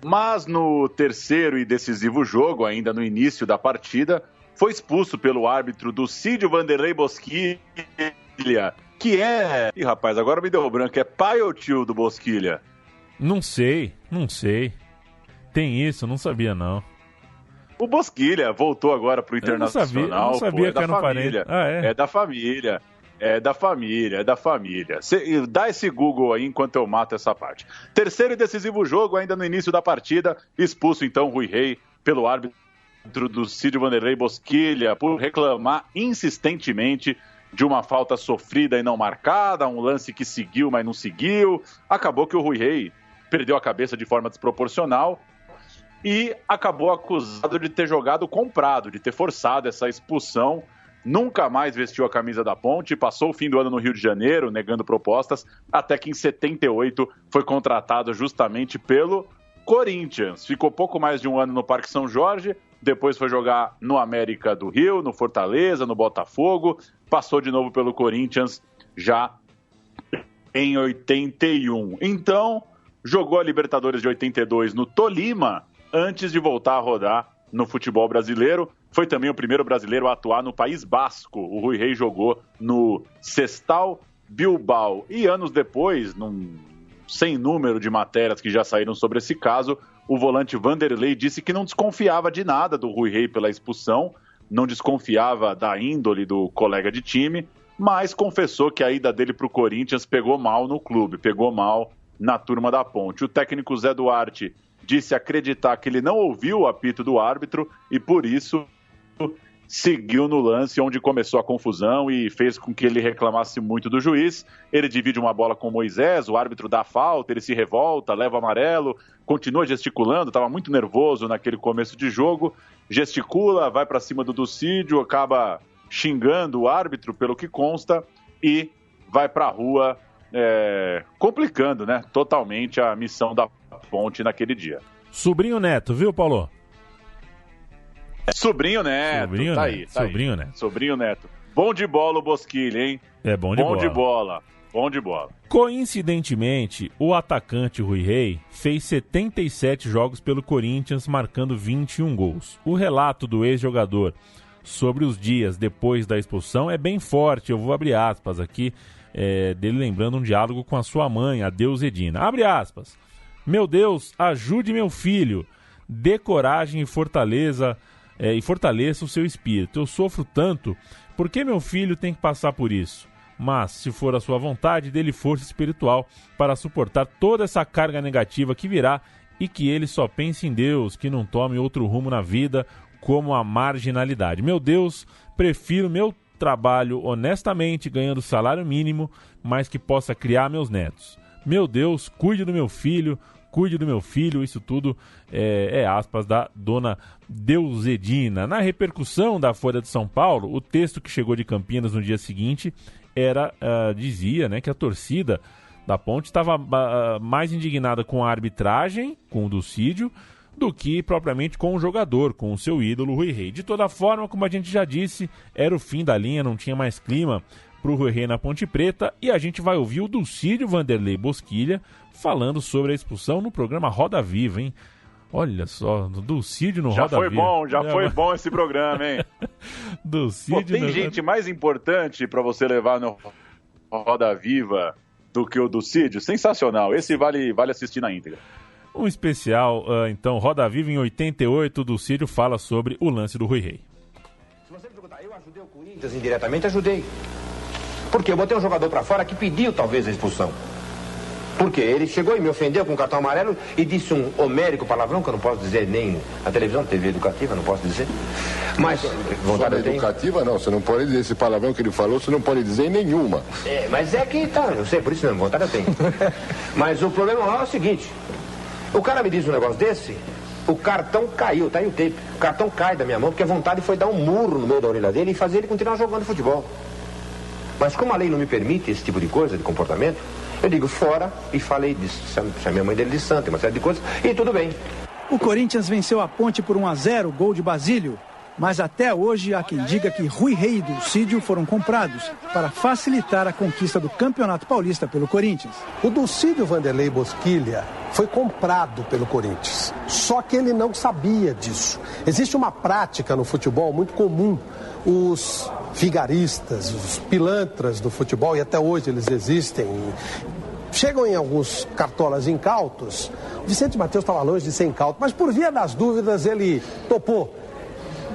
Mas no terceiro e decisivo jogo, ainda no início da partida, foi expulso pelo árbitro do Cídio Vanderlei Bosquilha, que é... Ih, rapaz, agora me deu branco. É pai ou tio do Bosquilha? Não sei. Tem isso, não sabia não. O Bosquilha voltou agora pro Internacional. Eu não sabia que era um parente. É da família. É da família. Dá esse Google aí enquanto eu mato essa parte. Terceiro e decisivo jogo, ainda no início da partida. Expulso então Rui Rei pelo árbitro do Cídio Vanderlei Bosquilha por reclamar insistentemente de uma falta sofrida e não marcada, um lance que seguiu, mas não seguiu. Acabou que o Rui Rei perdeu a cabeça de forma desproporcional e acabou acusado de ter jogado comprado, de ter forçado essa expulsão. Nunca mais vestiu a camisa da Ponte, passou o fim do ano no Rio de Janeiro, negando propostas, até que em 78 foi contratado justamente pelo Corinthians. Ficou pouco mais de um ano no Parque São Jorge, depois foi jogar no América do Rio, no Fortaleza, no Botafogo, passou de novo pelo Corinthians já em 81. Então, jogou a Libertadores de 82 no Tolima, antes de voltar a rodar no futebol brasileiro. Foi também o primeiro brasileiro a atuar no País Basco. O Rui Rei jogou no Sestao Bilbao. E anos depois, sem número de matérias que já saíram sobre esse caso, o volante Vanderlei disse que não desconfiava de nada do Rui Rei pela expulsão, não desconfiava da índole do colega de time, mas confessou que a ida dele para o Corinthians pegou mal no clube, pegou mal na turma da Ponte. O técnico Zé Duarte disse acreditar que ele não ouviu o apito do árbitro e, por isso, seguiu no lance onde começou a confusão e fez com que ele reclamasse muito do juiz. Ele divide uma bola com o Moisés, o árbitro dá falta, ele se revolta, leva o amarelo, continua gesticulando, estava muito nervoso naquele começo de jogo, gesticula, vai para cima do Ducídio, acaba xingando o árbitro, pelo que consta, e vai para a rua, complicando, né, totalmente a missão da Ponte naquele dia. Sobrinho Neto, viu, Paulo? Sobrinho Neto, tá aí. Sobrinho Neto. Bom de bola o Bosquilha, hein? Bom de bola. Bom de bola. Coincidentemente, o atacante Rui Rei fez 77 jogos pelo Corinthians, marcando 21 gols. O relato do ex-jogador sobre os dias depois da expulsão é bem forte. Eu vou abrir aspas aqui, dele lembrando um diálogo com a sua mãe, a Deus Edina. Abre aspas. Meu Deus, ajude meu filho. Dê coragem e fortaleça o seu espírito. Eu sofro tanto, por que meu filho tem que passar por isso? Mas, se for a sua vontade, dê-lhe força espiritual para suportar toda essa carga negativa que virá e que ele só pense em Deus, que não tome outro rumo na vida como a marginalidade. Meu Deus, prefiro meu trabalho honestamente, ganhando salário mínimo, mas que possa criar meus netos. Meu Deus, cuide do meu filho, isso tudo aspas da dona Deuzedina. Na repercussão da Folha de São Paulo, o texto que chegou de Campinas no dia seguinte dizia, né, que a torcida da Ponte estava mais indignada com a arbitragem, com o Ducídio, do que propriamente com o jogador, com o seu ídolo Rui Rei. De toda forma, como a gente já disse, era o fim da linha, não tinha mais clima para o Rui Rei na Ponte Preta, e a gente vai ouvir o Ducídio Vanderlei Bosquilha falando sobre a expulsão no programa Roda Viva, hein? Olha só, Ducídio no Roda Viva. Já foi bom esse programa, hein? Ducídio. Tem gente mais importante para você levar no Roda Viva do que o Ducídio? Sensacional, esse vale assistir na íntegra. Um especial, então, Roda Viva em 88, o Ducídio fala sobre o lance do Rui Rei. Se você me perguntar, eu ajudei o Corinthians indiretamente? Ajudei. Porque eu botei um jogador pra fora que pediu talvez a expulsão. Porque ele chegou e me ofendeu com o cartão amarelo e disse um homérico palavrão que eu não posso dizer nem na televisão, TV educativa, não posso dizer. Mas vontade educativa não, você não pode dizer esse palavrão que ele falou, você não pode dizer nenhuma. Mas é que tá, eu sei, por isso mesmo, vontade eu tenho. Mas o problema é o seguinte, o cara me diz um negócio desse, o cartão caiu, tá aí o tape, o cartão cai da minha mão porque a vontade foi dar um murro no meio da orelha dele e fazer ele continuar jogando futebol. Mas como a lei não me permite esse tipo de coisa, de comportamento, eu digo fora e falei disso. Chamei a mãe dele de santa, uma série de coisas, e tudo bem. O Corinthians venceu a Ponte por 1-0, gol de Basílio. Mas até hoje há quem diga que Rui Rei e Ducídio foram comprados para facilitar a conquista do Campeonato Paulista pelo Corinthians. O Ducídio Vanderlei Bosquilha foi comprado pelo Corinthians, só que ele não sabia disso. Existe uma prática no futebol muito comum. Os vigaristas, os pilantras do futebol, e até hoje eles existem, chegam em alguns cartolas incautos. O Vicente Matheus estava longe de ser incauto, mas por via das dúvidas ele topou.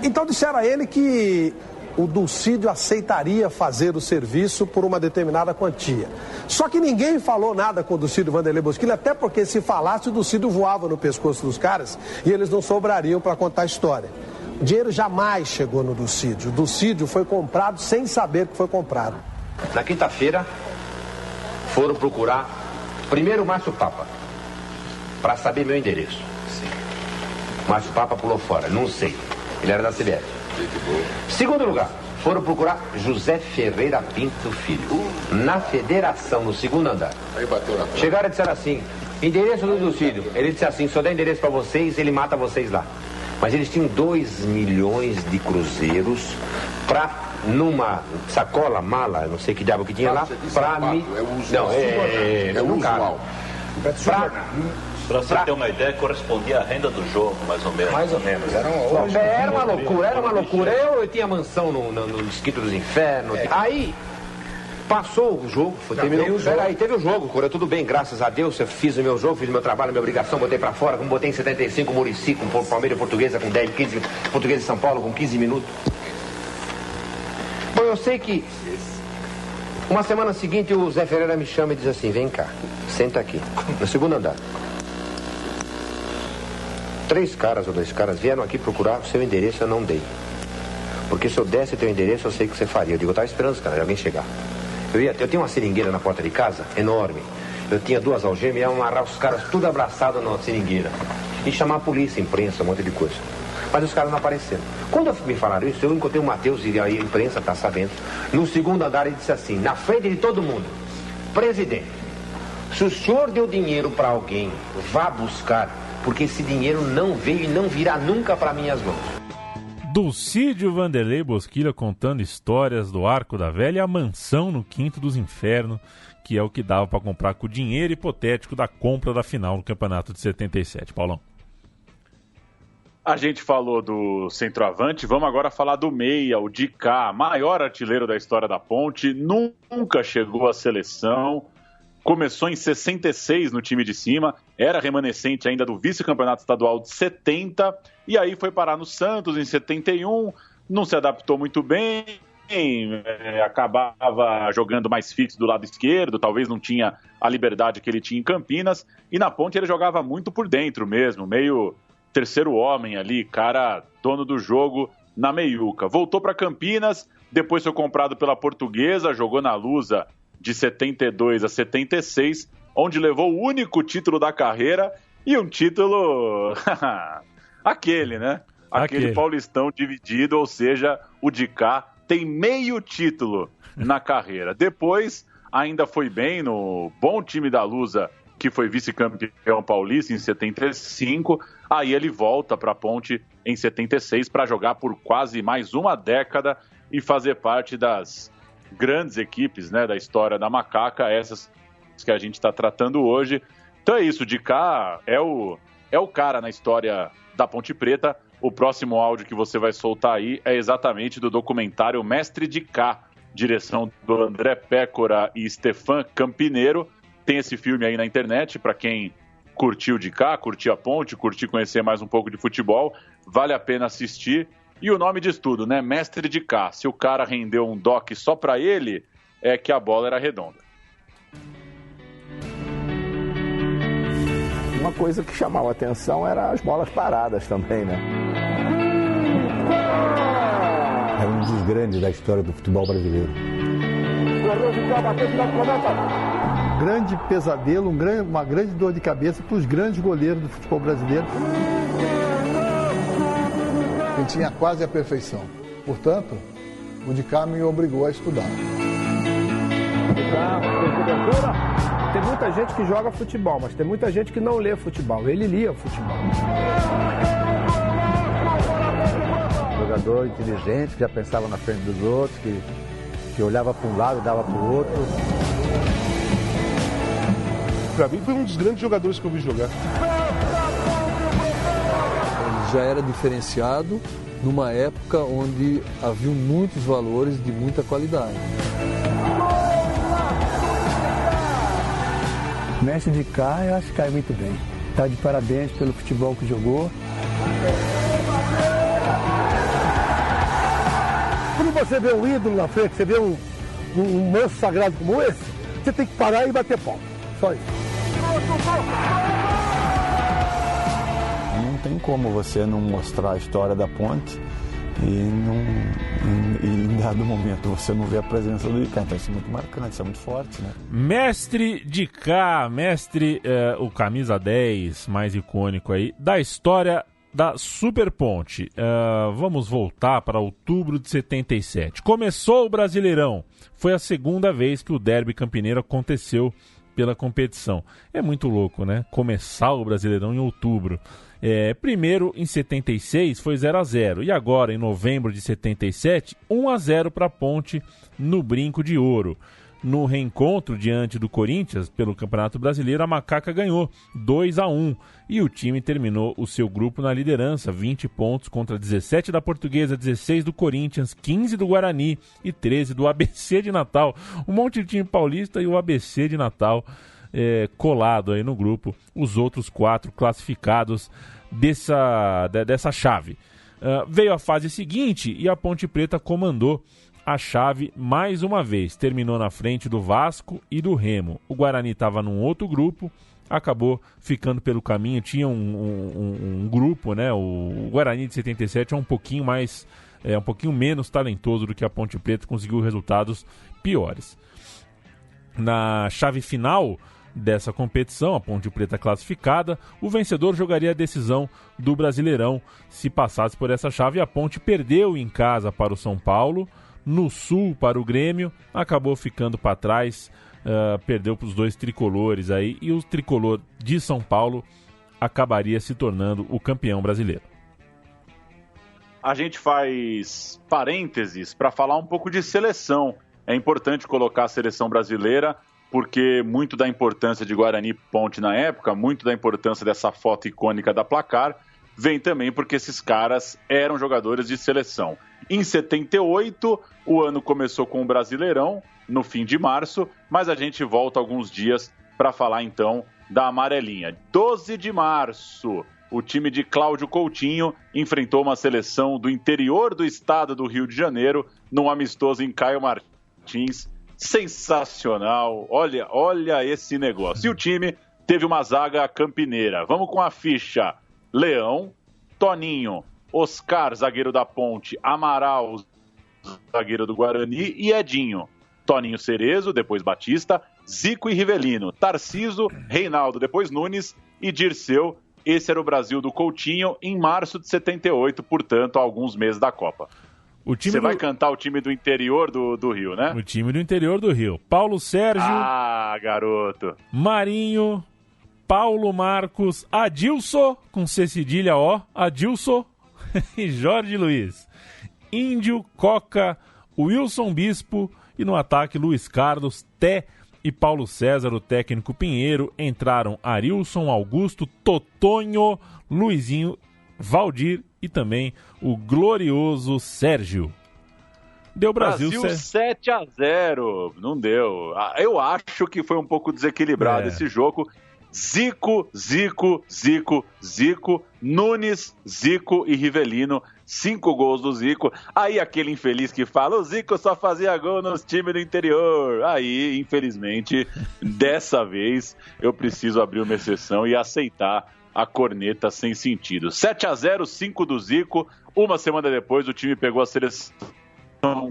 Então disseram a ele que o Ducídio aceitaria fazer o serviço por uma determinada quantia. Só que ninguém falou nada com o Ducídio Vanderlei Bosquilha, até porque se falasse o Ducídio voava no pescoço dos caras e eles não sobrariam para contar a história. O dinheiro jamais chegou no Ducídio. O Ducídio foi comprado sem saber que foi comprado. Na quinta-feira, foram procurar primeiro o Márcio Papa, para saber meu endereço. Sim. Márcio Papa pulou fora, não sei. Ele era da CBF. Segundo lugar, foram procurar José Ferreira Pinto Filho, na federação, no segundo andar. Aí bateu na porta. Chegaram e disseram assim, endereço do Ducídio. Ele disse assim, só dá endereço para vocês, ele mata vocês lá. Mas eles tinham 2 milhões de cruzeiros para, numa sacola, mala, não sei que diabo que tinha lá, para me... É usual. Para você ter uma ideia, correspondia à renda do jogo, mais ou menos. Mais ou menos. Era uma loucura, Eu tinha mansão no Distrito dos Infernos. Aí... Passou o jogo, terminou. Aí teve o jogo, correu tudo bem, graças a Deus. Eu fiz o meu jogo, fiz o meu trabalho, a minha obrigação, botei pra fora, como botei em 75 o Muricy, com Palmeiras Portuguesa com 10, 15, Portuguesa de São Paulo com 15 minutos. Bom, eu sei que uma semana seguinte o Zé Ferreira me chama e diz assim, vem cá, senta aqui, no segundo andar. 3 caras ou 2 caras vieram aqui procurar o seu endereço, eu não dei. Porque se eu desse teu endereço, eu sei o que você faria. Eu digo, eu tava esperando os caras, alguém chegar. Eu tinha uma seringueira na porta de casa, enorme. Eu tinha 2 algemas e ia amarrar os caras tudo abraçados na seringueira. E chamar a polícia, a imprensa, um monte de coisa. Mas os caras não apareceram. Quando me falaram isso, eu encontrei o Matheus e aí a imprensa tá sabendo. No segundo andar ele disse assim, na frente de todo mundo: presidente, se o senhor deu dinheiro para alguém, vá buscar, porque esse dinheiro não veio e não virá nunca para minhas mãos. Dulcídio Vanderlei Bosquilha contando histórias do Arco da Velha e a mansão no Quinto dos Infernos, que é o que dava para comprar com o dinheiro hipotético da compra da final do Campeonato de 77. Paulão. A gente falou do centroavante, vamos agora falar do meia, o Dicá, maior artilheiro da história da Ponte, nunca chegou à seleção, começou em 66 no time de cima, era remanescente ainda do vice-campeonato estadual de 70, e aí foi parar no Santos em 71, não se adaptou muito bem, acabava jogando mais fixo do lado esquerdo, talvez não tinha a liberdade que ele tinha em Campinas, e na Ponte ele jogava muito por dentro mesmo, meio terceiro homem ali, cara dono do jogo na meiuca. Voltou para Campinas, depois foi comprado pela Portuguesa, jogou na Lusa de 72 a 76, onde levou o único título da carreira e um título aquele, né? Aquele paulistão dividido, ou seja, o Dicá tem meio título na carreira. Depois ainda foi bem no bom time da Lusa, que foi vice-campeão paulista em 75, aí ele volta para a Ponte em 76 para jogar por quase mais uma década e fazer parte das grandes equipes, né, da história da Macaca, essas que a gente está tratando hoje. Então é isso, o Dicá é o cara na história da Ponte Preta. O próximo áudio que você vai soltar aí é exatamente do documentário Mestre Dicá, direção do André Pécora e Stefan Campineiro. Tem esse filme aí na internet, para quem curtiu Dicá, curtiu a Ponte, curtiu conhecer mais um pouco de futebol, vale a pena assistir. E o nome diz tudo, né? Mestre Dicá. Se o cara rendeu um doc só para ele, é que a bola era redonda. Uma coisa que chamava a atenção era as bolas paradas também, né? É um dos grandes da história do futebol brasileiro. Grande pesadelo, uma grande dor de cabeça para os grandes goleiros do futebol brasileiro. Ele tinha quase a perfeição. Portanto, o Dicá me obrigou a estudar. Tem muita gente que joga futebol, mas tem muita gente que não lê futebol. Ele lia futebol. Jogador inteligente, que já pensava na frente dos outros, que olhava para um lado, dava para o outro. Para mim foi um dos grandes jogadores que eu vi jogar. Ele já era diferenciado numa época onde havia muitos valores de muita qualidade. O mestre Dicá, eu acho que cai muito bem. Está de parabéns pelo futebol que jogou. Quando você vê um ídolo na frente, você vê um manso sagrado como esse, você tem que parar e bater palma. Só isso. Não tem como você não mostrar a história da Ponte e em dado momento você não vê a presença do Dicá. Então isso é muito marcante, isso é muito forte, né? Mestre Dicá, o camisa 10 mais icônico aí da história da Super Ponte. Vamos voltar para outubro de 77. Começou o Brasileirão. Foi a segunda vez que o derby campineiro aconteceu pela competição. É muito louco, né? Começar o Brasileirão em outubro. Primeiro, em 76, foi 0-0. E agora, em novembro de 77, 1-0 para a Ponte no Brinco de Ouro. No reencontro diante do Corinthians, pelo Campeonato Brasileiro, a Macaca ganhou 2-1. E o time terminou o seu grupo na liderança, 20 pontos contra 17 da Portuguesa, 16 do Corinthians, 15 do Guarani e 13 do ABC de Natal. Um monte de time paulista e o ABC de Natal colado aí no grupo. Os outros 4 classificados dessa chave. Veio a fase seguinte e a Ponte Preta comandou a chave mais uma vez. Terminou na frente do Vasco e do Remo. O Guarani estava num outro grupo, acabou ficando pelo caminho. Tinha um grupo, né? O Guarani de 77 é um pouquinho mais um pouquinho menos talentoso do que a Ponte Preta, conseguiu resultados piores. Na chave final dessa competição, a Ponte Preta classificada, o vencedor jogaria a decisão do Brasileirão se passasse por essa chave. A Ponte perdeu em casa para o São Paulo, no Sul para o Grêmio, acabou ficando para trás, perdeu para os dois tricolores aí, e o tricolor de São Paulo acabaria se tornando o campeão brasileiro. A gente faz parênteses para falar um pouco de seleção. É importante colocar a seleção brasileira, porque muito da importância de Guarani e Ponte na época, muito da importância dessa foto icônica da Placar, vem também porque esses caras eram jogadores de seleção. Em 78, o ano começou com o Brasileirão, no fim de março, mas a gente volta alguns dias para falar então da amarelinha. 12 de março, o time de Cláudio Coutinho enfrentou uma seleção do interior do estado do Rio de Janeiro, num amistoso em Caio Martins. Sensacional, olha esse negócio. E o time teve uma zaga campineira. Vamos com a ficha: Leão, Toninho, Oscar, zagueiro da Ponte, Amaral, zagueiro do Guarani, e Edinho. Toninho Cerezo, depois Batista, Zico e Rivelino, Tarciso, Reinaldo, depois Nunes e Dirceu. Esse era o Brasil do Coutinho em março de 78, portanto, há alguns meses da Copa. Você vai cantar o time do interior do Rio, né? O time do interior do Rio. Paulo Sérgio. Ah, garoto. Marinho, Paulo Marcos, Adilson, com C cedilha O, Adilson e Jorge Luiz. Índio, Coca, Wilson Bispo e no ataque Luiz Carlos, Té e Paulo César, o técnico Pinheiro. Entraram Arilson, Augusto, Totonho, Luizinho, Valdir e também o glorioso Sérgio. Deu Brasil 7-0. Não deu. Eu acho que foi um pouco desequilibrado esse jogo. Zico, Nunes, Zico e Rivelino. 5 gols do Zico. Aí aquele infeliz que fala: o Zico só fazia gol nos times do interior. Aí, infelizmente, dessa vez eu preciso abrir uma exceção e aceitar a corneta sem sentido. 7-0, 5 do Zico. Uma semana depois o time pegou a seleção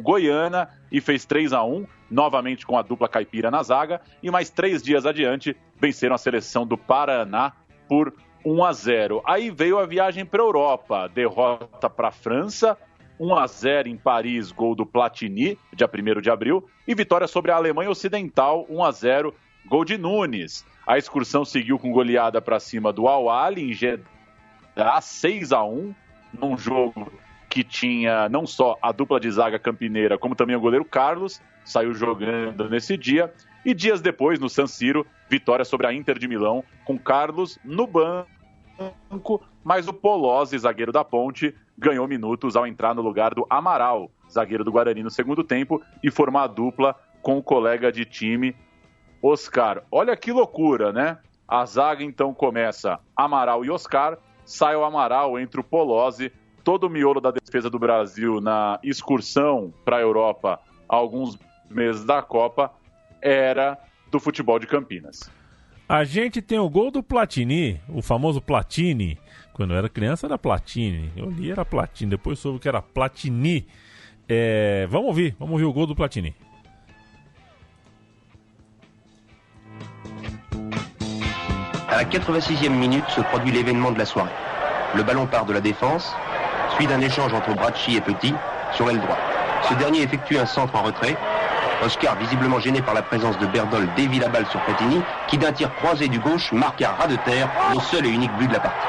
goiana e fez 3-1, novamente com a dupla caipira na zaga, e mais 3 dias adiante venceram a seleção do Paraná por 1-0. Aí veio a viagem para a Europa, derrota para a França, 1-0 em Paris, gol do Platini, dia 1º de abril, e vitória sobre a Alemanha Ocidental, 1-0, gol de Nunes. A excursão seguiu com goleada para cima do Al-Ahly em Jeddah, 6-1, num jogo que tinha não só a dupla de zaga campineira, como também o goleiro Carlos, saiu jogando nesse dia. E dias depois, no San Siro, vitória sobre a Inter de Milão, com Carlos no banco, mas o Polozzi, zagueiro da Ponte, ganhou minutos ao entrar no lugar do Amaral, zagueiro do Guarani, no segundo tempo, e formar a dupla com o colega de time, Oscar. Olha que loucura, né? A zaga então começa Amaral e Oscar, sai o Amaral, entra o Polozzi. Todo o miolo da defesa do Brasil na excursão para a Europa há alguns meses da Copa era do futebol de Campinas. A gente tem o gol do Platini, o famoso Platini. Quando eu era criança era Platini, eu li era Platini, depois soube que era Platini. Vamos ouvir o gol do Platini. À la 86e minute se produit l'événement de la soirée. Le ballon part de la défense, suit d'un échange entre Bracci et Petit sur l'aile droite. Ce dernier effectue un centre en retrait. Oscar, visiblement gêné par la présence de Berdol, dévie la balle sur Platini, qui d'un tir croisé du gauche marque à ras de terre le seul et unique but de la partie.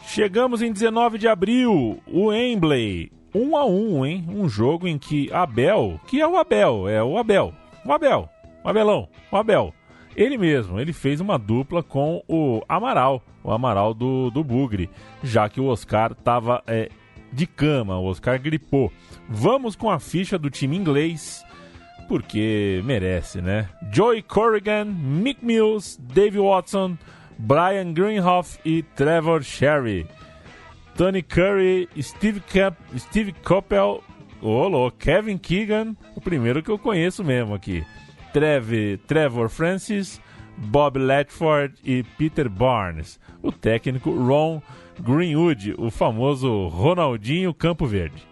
Chegamos em 19 de abril, o Wembley, 1-1, hein? Um jogo em que Abel, que é o Abel, o Abel, ele mesmo, ele fez uma dupla com o Amaral do Bugre, já que o Oscar estava de cama, o Oscar gripou. Vamos com a ficha do time inglês, porque merece, né? Joey Corrigan, Mick Mills, Dave Watson, Brian Greenhoff e Trevor Sherry. Tony Curry, Steve Coppell, Kevin Keegan, o primeiro que eu conheço mesmo aqui. Trevor Francis, Bob Latchford e Peter Barnes. O técnico Ron Greenwood, o famoso Ronaldinho Campo Verde.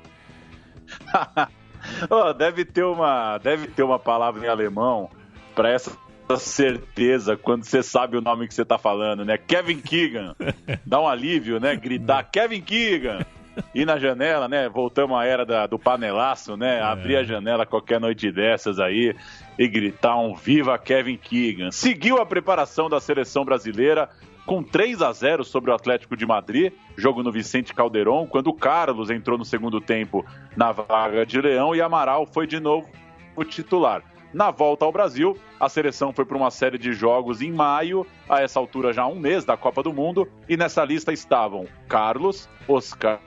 Deve ter uma palavra em alemão para essa certeza quando você sabe o nome que você tá falando, né? Kevin Keegan. Dá um alívio, né? Gritar Kevin Keegan. Ir na janela, né? Voltamos à era do panelaço, né? Abrir a janela qualquer noite dessas aí e gritar um viva Kevin Keegan. Seguiu a preparação da seleção brasileira com 3-0 sobre o Atlético de Madrid, jogo no Vicente Calderón, quando o Carlos entrou no segundo tempo na vaga de Leão e Amaral foi de novo o titular. Na volta ao Brasil, a seleção foi para uma série de jogos em maio, a essa altura já há um mês da Copa do Mundo, e nessa lista estavam Carlos, Oscar,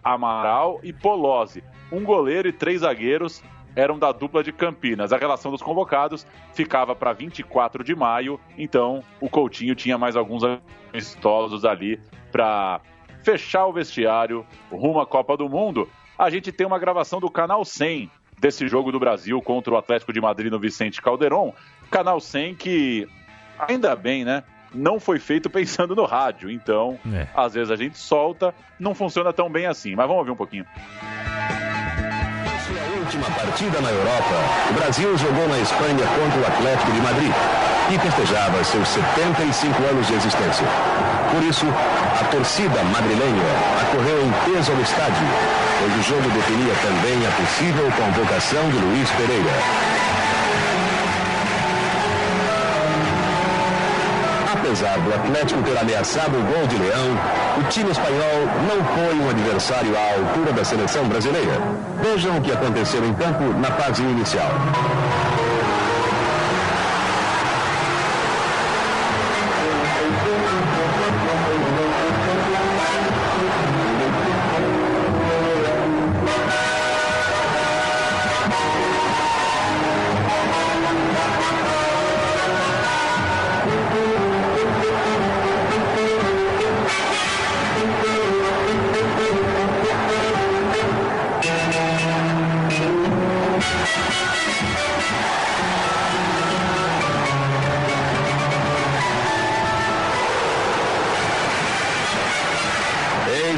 Amaral e Polozzi. Um goleiro e 3 zagueiros eram da dupla de Campinas. A relação dos convocados ficava para 24 de maio, então o Coutinho tinha mais alguns amistosos ali para fechar o vestiário rumo à Copa do Mundo. A gente tem uma gravação do Canal 100 desse jogo do Brasil contra o Atlético de Madrid no Vicente Calderón. Canal 100 que, ainda bem, né? Não foi feito pensando no rádio. Então, às vezes a gente solta, não funciona tão bem assim. Mas vamos ouvir um pouquinho. Última partida na Europa, o Brasil jogou na Espanha contra o Atlético de Madrid e festejava seus 75 anos de existência. Por isso, a torcida madrilenha acorreu em peso ao estádio, pois o jogo definia também a possível convocação de Luiz Pereira. Apesar do Atlético ter ameaçado o gol de Leão, o time espanhol não foi um adversário à altura da seleção brasileira. Vejam o que aconteceu em campo na fase inicial.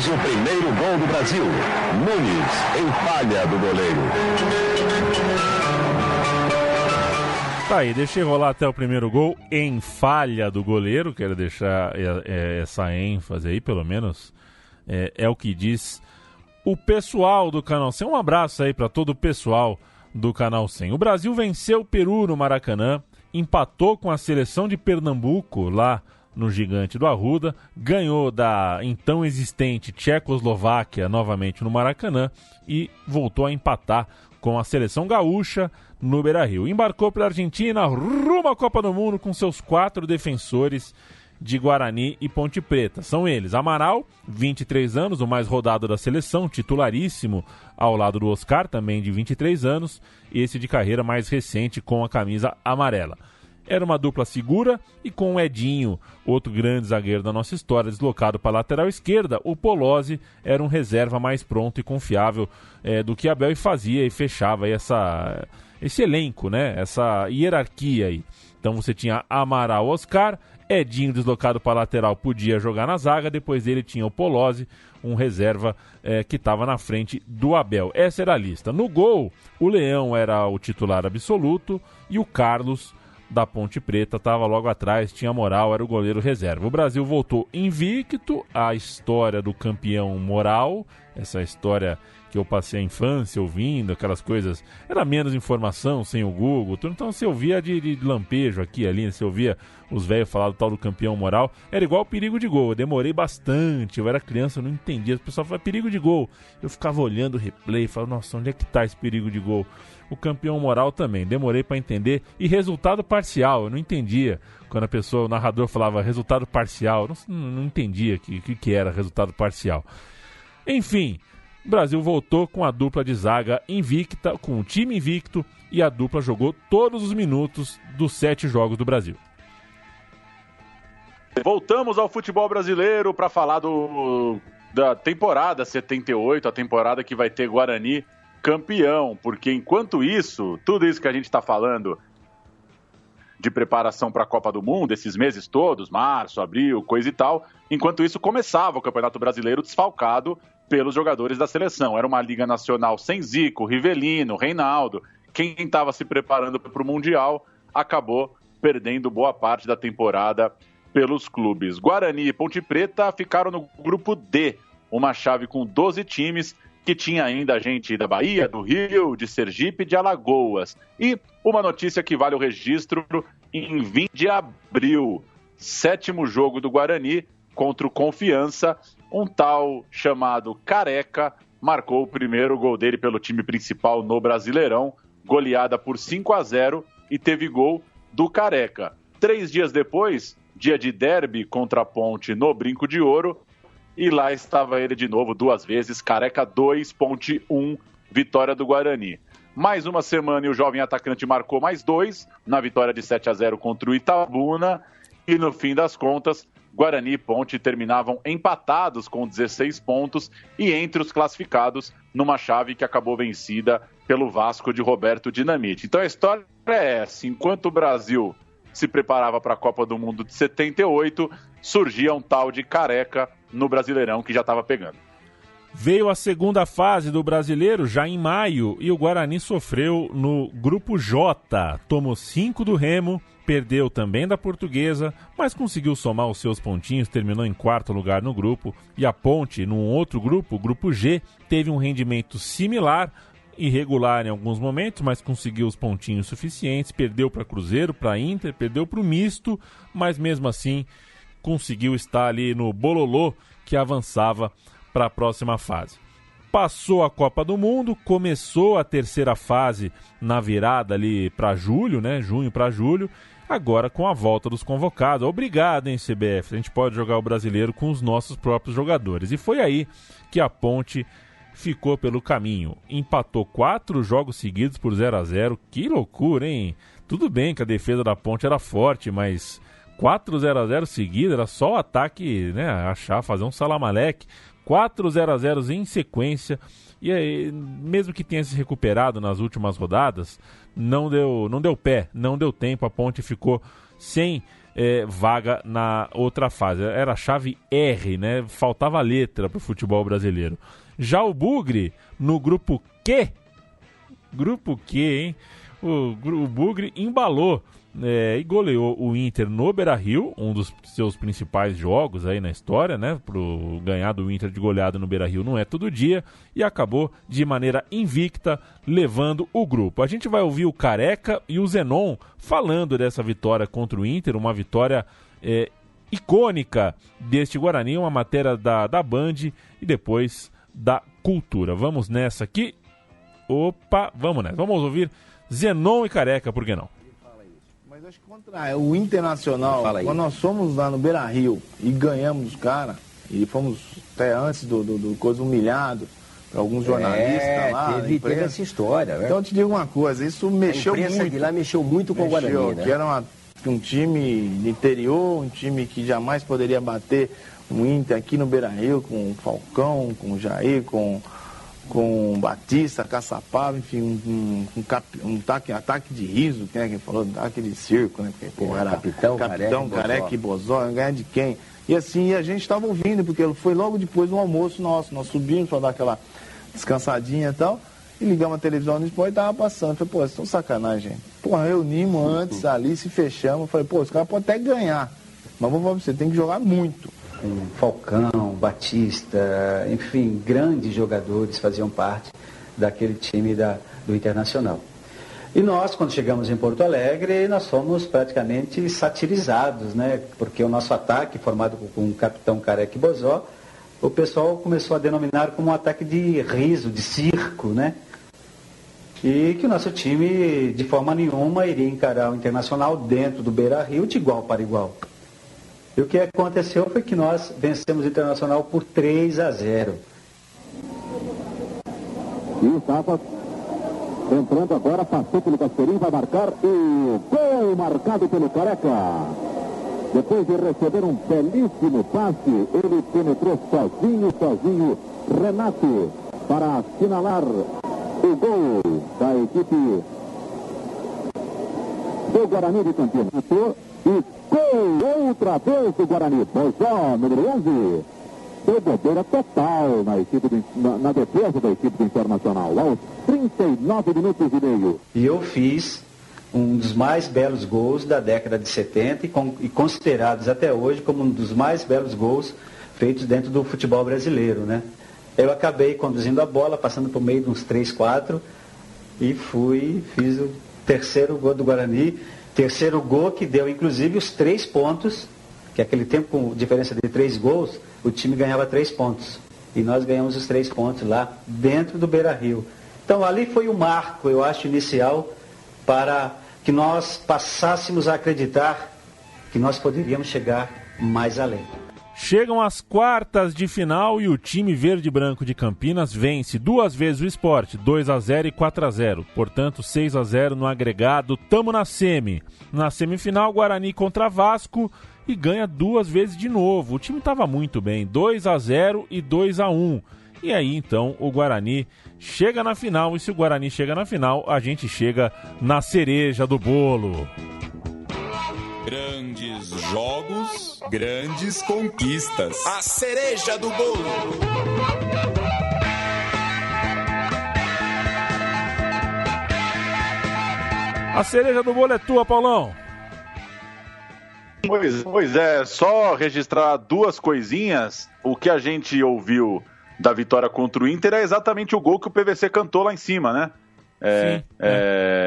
O primeiro gol do Brasil, Nunes em falha do goleiro. Tá aí, deixei rolar até o primeiro gol em falha do goleiro. Quero deixar essa ênfase aí, pelo menos é o que diz o pessoal do Canal 100. Um abraço aí para todo o pessoal do Canal 100. O Brasil venceu o Peru no Maracanã, empatou com a seleção de Pernambuco lá no Gigante do Arruda, ganhou da então existente Tchecoslováquia novamente no Maracanã e voltou a empatar com a seleção gaúcha no Beira-Rio. Embarcou para a Argentina rumo à Copa do Mundo com seus 4 defensores de Guarani e Ponte Preta. São eles: Amaral, 23 anos, o mais rodado da seleção, titularíssimo ao lado do Oscar, também de 23 anos, esse de carreira mais recente com a camisa amarela. Era uma dupla segura e com o Edinho, outro grande zagueiro da nossa história, deslocado para a lateral esquerda, o Polozzi era um reserva mais pronto e confiável do que Abel e fazia e fechava aí esse elenco, né? Essa hierarquia aí. Então você tinha Amaral, Oscar, Edinho deslocado para a lateral podia jogar na zaga, depois dele tinha o Polozzi, um reserva que estava na frente do Abel. Essa era a lista. No gol, o Leão era o titular absoluto e o Carlos da Ponte Preta estava logo atrás, tinha moral, era o goleiro reserva. O Brasil voltou invicto, a história do campeão moral, essa história que eu passei a infância ouvindo, aquelas coisas, era menos informação, sem o Google, então você ouvia de lampejo aqui e ali, você ouvia os velhos falar do tal do campeão moral, era igual o perigo de gol, eu demorei bastante, eu era criança, eu não entendia, o pessoal falava perigo de gol, eu ficava olhando o replay, falava, nossa, onde é que tá esse perigo de gol? O campeão moral também, demorei para entender, e resultado parcial, eu não entendia, quando o narrador falava resultado parcial, eu não entendia o que era resultado parcial. Enfim, o Brasil voltou com a dupla de zaga invicta, com o time invicto, e a dupla jogou todos os minutos dos 7 jogos do Brasil. Voltamos ao futebol brasileiro para falar da temporada 78, a temporada que vai ter Guarani campeão, porque enquanto isso, tudo isso que a gente está falando de preparação para a Copa do Mundo, esses meses todos, março, abril, coisa e tal. Enquanto isso, começava o Campeonato Brasileiro desfalcado pelos jogadores da seleção. Era uma Liga Nacional sem Zico, Rivelino, Reinaldo. Quem estava se preparando para o Mundial acabou perdendo boa parte da temporada pelos clubes. Guarani e Ponte Preta ficaram no grupo D, uma chave com 12 times, que tinha ainda gente da Bahia, do Rio, de Sergipe e de Alagoas. E uma notícia que vale o registro: em 20 de abril, 7º jogo do Guarani contra o Confiança, um tal chamado Careca marcou o primeiro gol dele pelo time principal no Brasileirão, goleada por 5-0, e teve gol do Careca. 3 dias depois, dia de derby contra a Ponte no Brinco de Ouro, e lá estava ele de novo 2 vezes, Careca 2, Ponte 1, vitória do Guarani. Mais uma semana e o jovem atacante marcou mais 2, na vitória de 7-0 contra o Itabuna, e no fim das contas, Guarani e Ponte terminavam empatados com 16 pontos e entre os classificados numa chave que acabou vencida pelo Vasco de Roberto Dinamite. Então a história é essa: enquanto o Brasil se preparava para a Copa do Mundo de 78, surgia um tal de Careca no Brasileirão que já estava pegando. Veio a segunda fase do Brasileiro já em maio e o Guarani sofreu no Grupo J. Tomou 5 do Remo, perdeu também da Portuguesa, mas conseguiu somar os seus pontinhos, terminou em 4º lugar no grupo. E a Ponte, num outro grupo, o Grupo G, teve um rendimento similar, irregular em alguns momentos, mas conseguiu os pontinhos suficientes, perdeu para Cruzeiro, para Inter, perdeu para o Misto, mas mesmo assim conseguiu estar ali no bololô que avançava para a próxima fase. Passou a Copa do Mundo, começou a terceira fase na virada ali para julho, né? Junho para julho, agora com a volta dos convocados. Obrigado, hein, CBF? A gente pode jogar o Brasileiro com os nossos próprios jogadores. E foi aí que a Ponte ficou pelo caminho. Empatou 4 jogos seguidos por 0-0. Que loucura, hein? Tudo bem que a defesa da Ponte era forte, mas 4 0-0 seguidos, era só o ataque, né? Achar, fazer um salamaleque. 4 0-0 em sequência, e aí, mesmo que tenha se recuperado nas últimas rodadas, não deu pé, não deu tempo, a Ponte ficou sem vaga na outra fase. Era a chave R, né? Faltava letra para o futebol brasileiro. Já o Bugre, no grupo Q, hein? O Bugre embalou e goleou o Inter no Beira-Rio, um dos seus principais jogos aí na história, né? Pro ganhar do Inter de goleada no Beira-Rio não é todo dia, e acabou de maneira invicta levando o grupo. A gente vai ouvir o Careca e o Zenon falando dessa vitória contra o Inter, uma vitória icônica deste Guarani, uma matéria da Band e depois da Cultura. Vamos nessa aqui. Vamos nessa. Vamos ouvir Zenon e Careca, por que não? Mas acho que contra o Internacional, quando nós fomos lá no Beira-Rio e ganhamos os caras, e fomos até antes do coisa humilhado para alguns jornalistas lá. Teve essa história, né? Então eu te digo uma coisa, isso mexeu muito. A imprensa de lá mexeu muito com o Guarani, né? Que era um time de interior, um time que jamais poderia bater o Inter aqui no Beira-Rio, com o Falcão, com o Jair, com o Batista, Caçapava, enfim, ataque de riso, quem é que falou? Ataque de circo, né? Porque, era Capitão Careca e Bozó, ganhar de quem? E assim, a gente estava ouvindo, porque foi logo depois do almoço nosso, nós subimos para dar aquela descansadinha e tal, e ligamos a televisão no esporte e tava passando. Falei, pô, vocês estão sacanagem, gente. Pô, reunimos antes ali, se fechamos, falei, pô, os caras podem até ganhar, mas vou falar pra você, tem que jogar muito. Falcão, Batista, enfim, grandes jogadores faziam parte daquele time do Internacional. E nós, quando chegamos em Porto Alegre, nós fomos praticamente satirizados, né? Porque o nosso ataque, formado com o Capitão Careca e Bozó, o pessoal começou a denominar como um ataque de riso, de circo, né? E que o nosso time, de forma nenhuma, iria encarar o Internacional dentro do Beira-Rio de igual para igual. E o que aconteceu foi que nós vencemos o Internacional por 3-0. E o Tapa entrando agora, passou pelo Casperim, vai marcar o gol marcado pelo Careca. Depois de receber um belíssimo passe, ele penetrou sozinho, Renato, para assinalar o gol da equipe do Guarani de Campinas. E com outra vez o Guarani. Bozó, número 11. Deu bobeira total na defesa da equipe do Internacional. Aos 39 minutos e meio. E eu fiz um dos mais belos gols da década de 70 e considerados até hoje como um dos mais belos gols feitos dentro do futebol brasileiro, né? Eu acabei conduzindo a bola, passando por meio de uns 3, 4 e fiz o terceiro gol do Guarani, terceiro gol que deu inclusive os 3 pontos, que aquele tempo com diferença de 3 gols, o time ganhava 3 pontos. E nós ganhamos os 3 pontos lá dentro do Beira-Rio. Então ali foi o marco, eu acho, inicial para que nós passássemos a acreditar que nós poderíamos chegar mais além. Chegam as quartas de final e o time verde e branco de Campinas vence 2 vezes o Sport, 2-0 e 4-0. Portanto, 6-0 no agregado. Tamo na semi. Na semifinal, Guarani contra Vasco e ganha 2 vezes de novo. O time estava muito bem, 2-0 e 2-1. E aí, então, o Guarani chega na final. E se o Guarani chega na final, a gente chega na cereja do bolo. Grandes jogos, grandes conquistas. A cereja do bolo. A cereja do bolo é tua, Paulão. Pois é, só registrar 2 coisinhas. O que a gente ouviu da vitória contra o Inter é exatamente o gol que o PVC cantou lá em cima, né?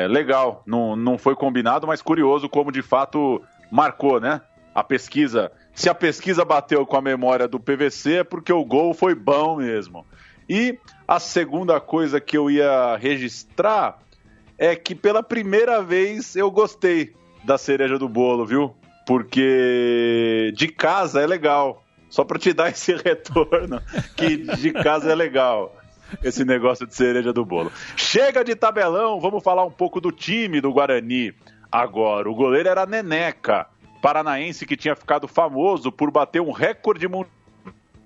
Legal, não foi combinado, mas curioso como de fato marcou, né? A pesquisa, se a pesquisa bateu com a memória do PVC é porque o gol foi bom mesmo. E a segunda coisa que eu ia registrar é que pela primeira vez eu gostei da cereja do bolo, viu? Porque de casa é legal, só para te dar esse retorno que de casa é legal. Esse negócio de cereja do bolo. Chega de tabelão, vamos falar um pouco do time do Guarani. Agora, o goleiro era Neneca, paranaense que tinha ficado famoso por bater um recorde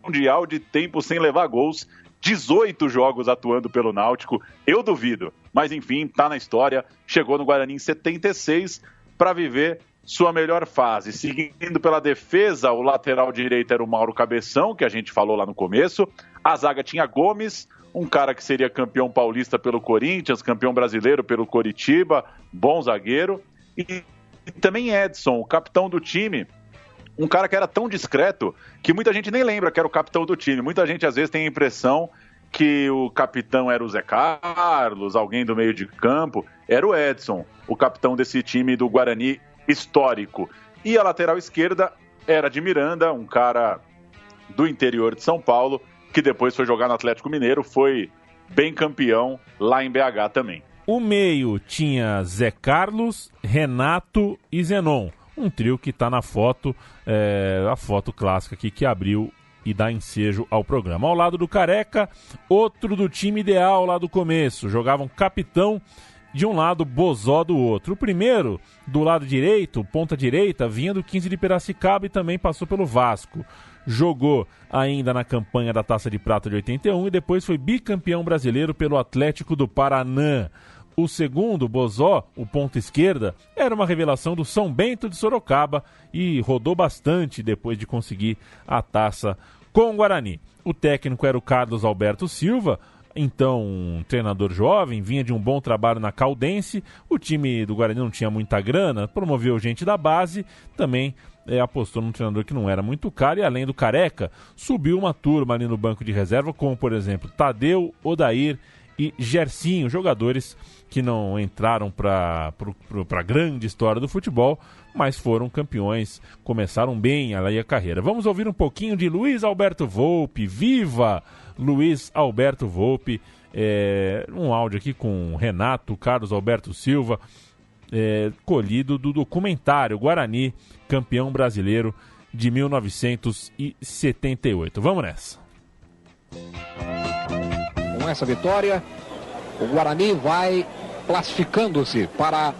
mundial de tempo sem levar gols. 18 jogos atuando pelo Náutico, eu duvido. Mas enfim, tá na história. Chegou no Guarani em 76 para viver sua melhor fase. Seguindo pela defesa, o lateral direito era o Mauro Cabeção, que a gente falou lá no começo. A zaga tinha Gomes, um cara que seria campeão paulista pelo Corinthians, campeão brasileiro pelo Coritiba, bom zagueiro. E também Edson, o capitão do time, um cara que era tão discreto que muita gente nem lembra que era o capitão do time. Muita gente às vezes tem a impressão que o capitão era o Zé Carlos, alguém do meio de campo. Era o Edson, o capitão desse time do Guarani histórico. E a lateral esquerda era de Miranda, um cara do interior de São Paulo, que depois foi jogar no Atlético Mineiro, foi bem campeão lá em BH também. O meio tinha Zé Carlos, Renato e Zenon. Um trio que está na foto, a foto clássica aqui que abriu e dá ensejo ao programa. Ao lado do Careca, outro do time ideal lá do começo. Jogavam capitão de um lado, Bozó do outro. O primeiro, do lado direito, ponta direita, vinha do 15 de Piracicaba e também passou pelo Vasco. Jogou ainda na campanha da Taça de Prata de 81 e depois foi bicampeão brasileiro pelo Atlético do Paraná. O segundo, Bozó, o ponta esquerda, era uma revelação do São Bento de Sorocaba e rodou bastante depois de conseguir a taça com o Guarani. O técnico era o Carlos Alberto Silva, então um treinador jovem, vinha de um bom trabalho na Caldense. O time do Guarani não tinha muita grana, promoveu gente da base, também apostou num treinador que não era muito caro e além do Careca, subiu uma turma ali no banco de reserva, como por exemplo Tadeu, Odair e Gersinho, jogadores que não entraram para a grande história do futebol, mas foram campeões, começaram bem a carreira. Vamos ouvir um pouquinho de Luiz Alberto Volpi. Viva Luiz Alberto Volpi! Um áudio aqui com Renato, Carlos Alberto Silva, colhido do documentário Guarani, campeão brasileiro de 1978. Vamos nessa. Com essa vitória, o Guarani vai classificando-se para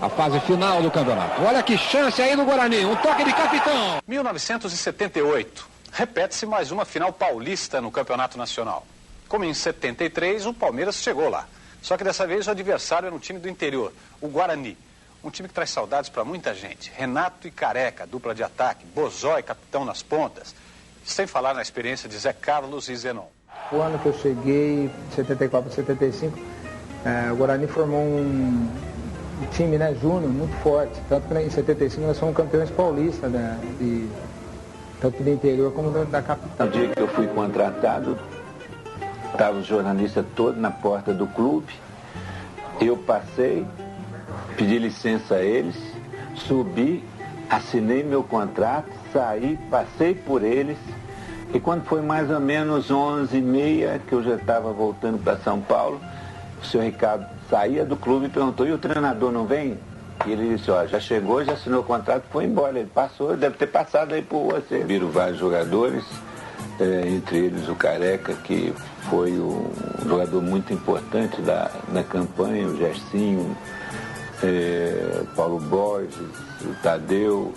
a fase final do campeonato. Olha que chance aí do Guarani, um toque de capitão. 1978, repete-se mais uma final paulista no Campeonato Nacional. Como em 73, o Palmeiras chegou lá. Só que dessa vez o adversário era um time do interior, o Guarani. Um time que traz saudades para muita gente. Renato e Careca, dupla de ataque. Bozói, capitão nas pontas. Sem falar na experiência de Zé Carlos e Zenon. O ano que eu cheguei, 74 para 75, o Guarani formou um time, né, júnior muito forte. Tanto que em 75 nós fomos campeões paulistas, né, tanto do interior como da capital. No dia que eu fui contratado, estavam os jornalistas todos na porta do clube. Eu passei, pedi licença a eles, subi, assinei meu contrato, saí, passei por eles. E quando foi mais ou menos 11h30, que eu já estava voltando para São Paulo, o senhor Ricardo saía do clube e perguntou, e o treinador não vem? E ele disse, ó, já chegou, já assinou o contrato, foi embora. Ele passou, deve ter passado aí por você. Viram vários jogadores, entre eles o Careca, que foi um jogador muito importante da campanha, o Gersinho, Paulo Borges, o Tadeu,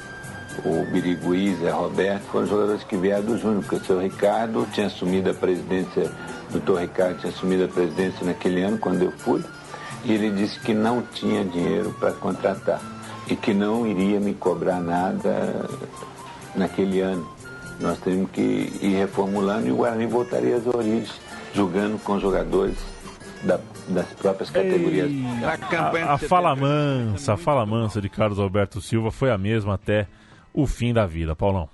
o Birigui, Zé Roberto, foram jogadores que vieram do Júnior, porque o seu Ricardo tinha assumido a presidência, o doutor Ricardo tinha assumido a presidência naquele ano, quando eu fui, e ele disse que não tinha dinheiro para contratar e que não iria me cobrar nada naquele ano. Nós teríamos que ir reformulando e o Guarani voltaria às origens, jogando com jogadores das próprias categorias. A fala mansa de Carlos Alberto Silva foi a mesma até o fim da vida, Paulão.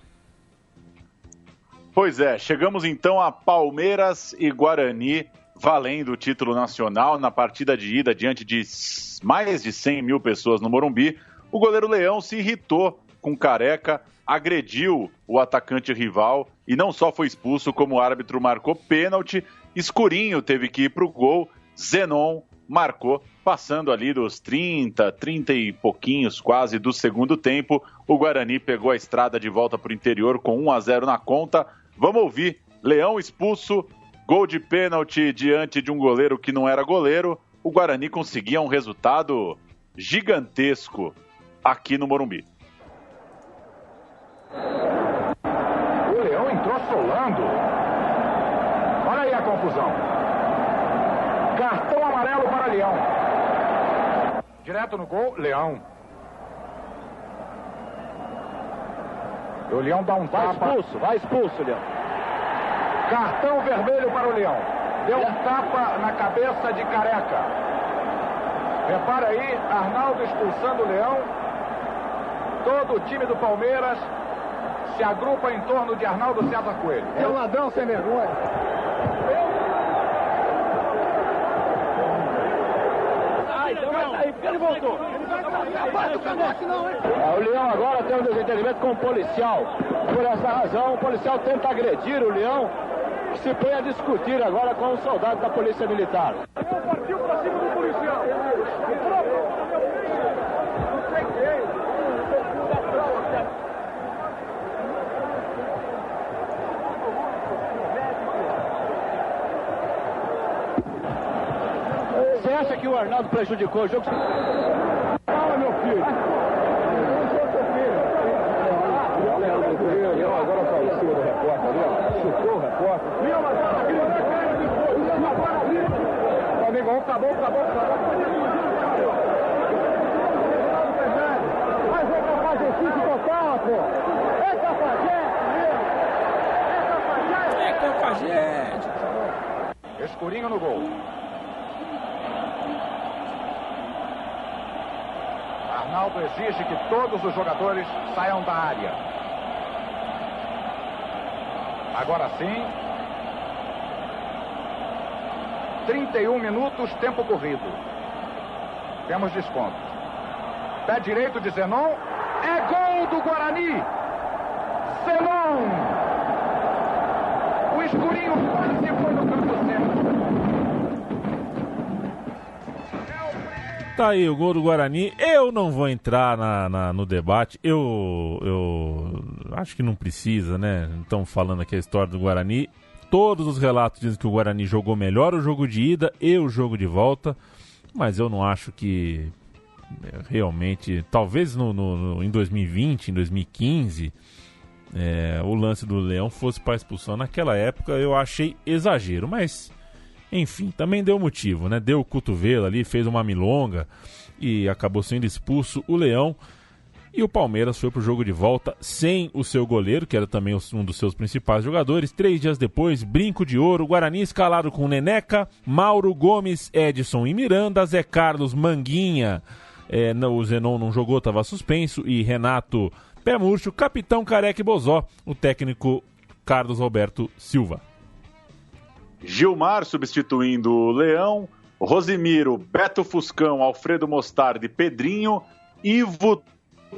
Pois é, chegamos então a Palmeiras e Guarani valendo o título nacional na partida de ida diante de mais de 100 mil pessoas no Morumbi. O goleiro Leão se irritou com Careca, agrediu o atacante rival e não só foi expulso, como o árbitro marcou pênalti. Escurinho teve que ir para o gol, Zenon marcou, passando ali dos 30 e pouquinhos quase do segundo tempo. O Guarani pegou a estrada de volta para o interior com 1-0 na conta. Vamos ouvir, Leão expulso, gol de pênalti diante de um goleiro que não era goleiro. O Guarani conseguia um resultado gigantesco aqui no Morumbi. O Leão entrou solando. Olha aí a confusão. Cartão amarelo para Leão. Direto no gol, Leão. E o Leão dá um tapa. Vai expulso, Leão. Cartão vermelho para o Leão. Deu um tapa na cabeça de Careca. Repara aí, Arnaldo expulsando o Leão. Todo o time do Palmeiras se agrupa em torno de Arnaldo César Coelho. É um ladrão sem vergonha. Ele voltou. O Leão agora tem um desentendimento com o policial. Por essa razão, o policial tenta agredir o Leão, que se põe a discutir agora com o soldado da Polícia Militar. Partiu para cima do policial. Você acha que o Arnaldo prejudicou o jogo? Fala, meu filho. Eu agora está em cima do repórter ali, ó. Chutou o repórter. Amigão, acabou. Mas é cafajeste total, pô. É cafajeste. Escurinho no gol. Arnaldo exige que todos os jogadores saiam da área. Agora sim. 31 minutos, tempo corrido. Temos desconto. Pé direito de Zenon. É gol do Guarani. Zenon. O Escurinho quase foi no campo certo. Tá aí o gol do Guarani. Eu não vou entrar no debate. Eu acho que não precisa, né? Estamos falando aqui a história do Guarani. Todos os relatos dizem que o Guarani jogou melhor o jogo de ida e o jogo de volta. Mas eu não acho que realmente... Talvez em 2020, em 2015, o lance do Leão fosse para expulsão. Naquela época eu achei exagero, mas Enfim, também deu motivo, né? Deu o cotovelo ali, fez uma milonga e acabou sendo expulso o Leão. E o Palmeiras foi pro jogo de volta sem o seu goleiro, que era também um dos seus principais jogadores. 3 dias depois, brinco de ouro, Guarani escalado com Neneca, Mauro, Gomes, Edson e Miranda, Zé Carlos, Manguinha, o Zenon não jogou, estava suspenso, e Renato, Pé Murcho, Capitão Careca e Bozó, o técnico Carlos Roberto Silva. Gilmar substituindo o Leão, Rosimiro, Beto Fuscão, Alfredo Mostardi, Pedrinho, Ivo,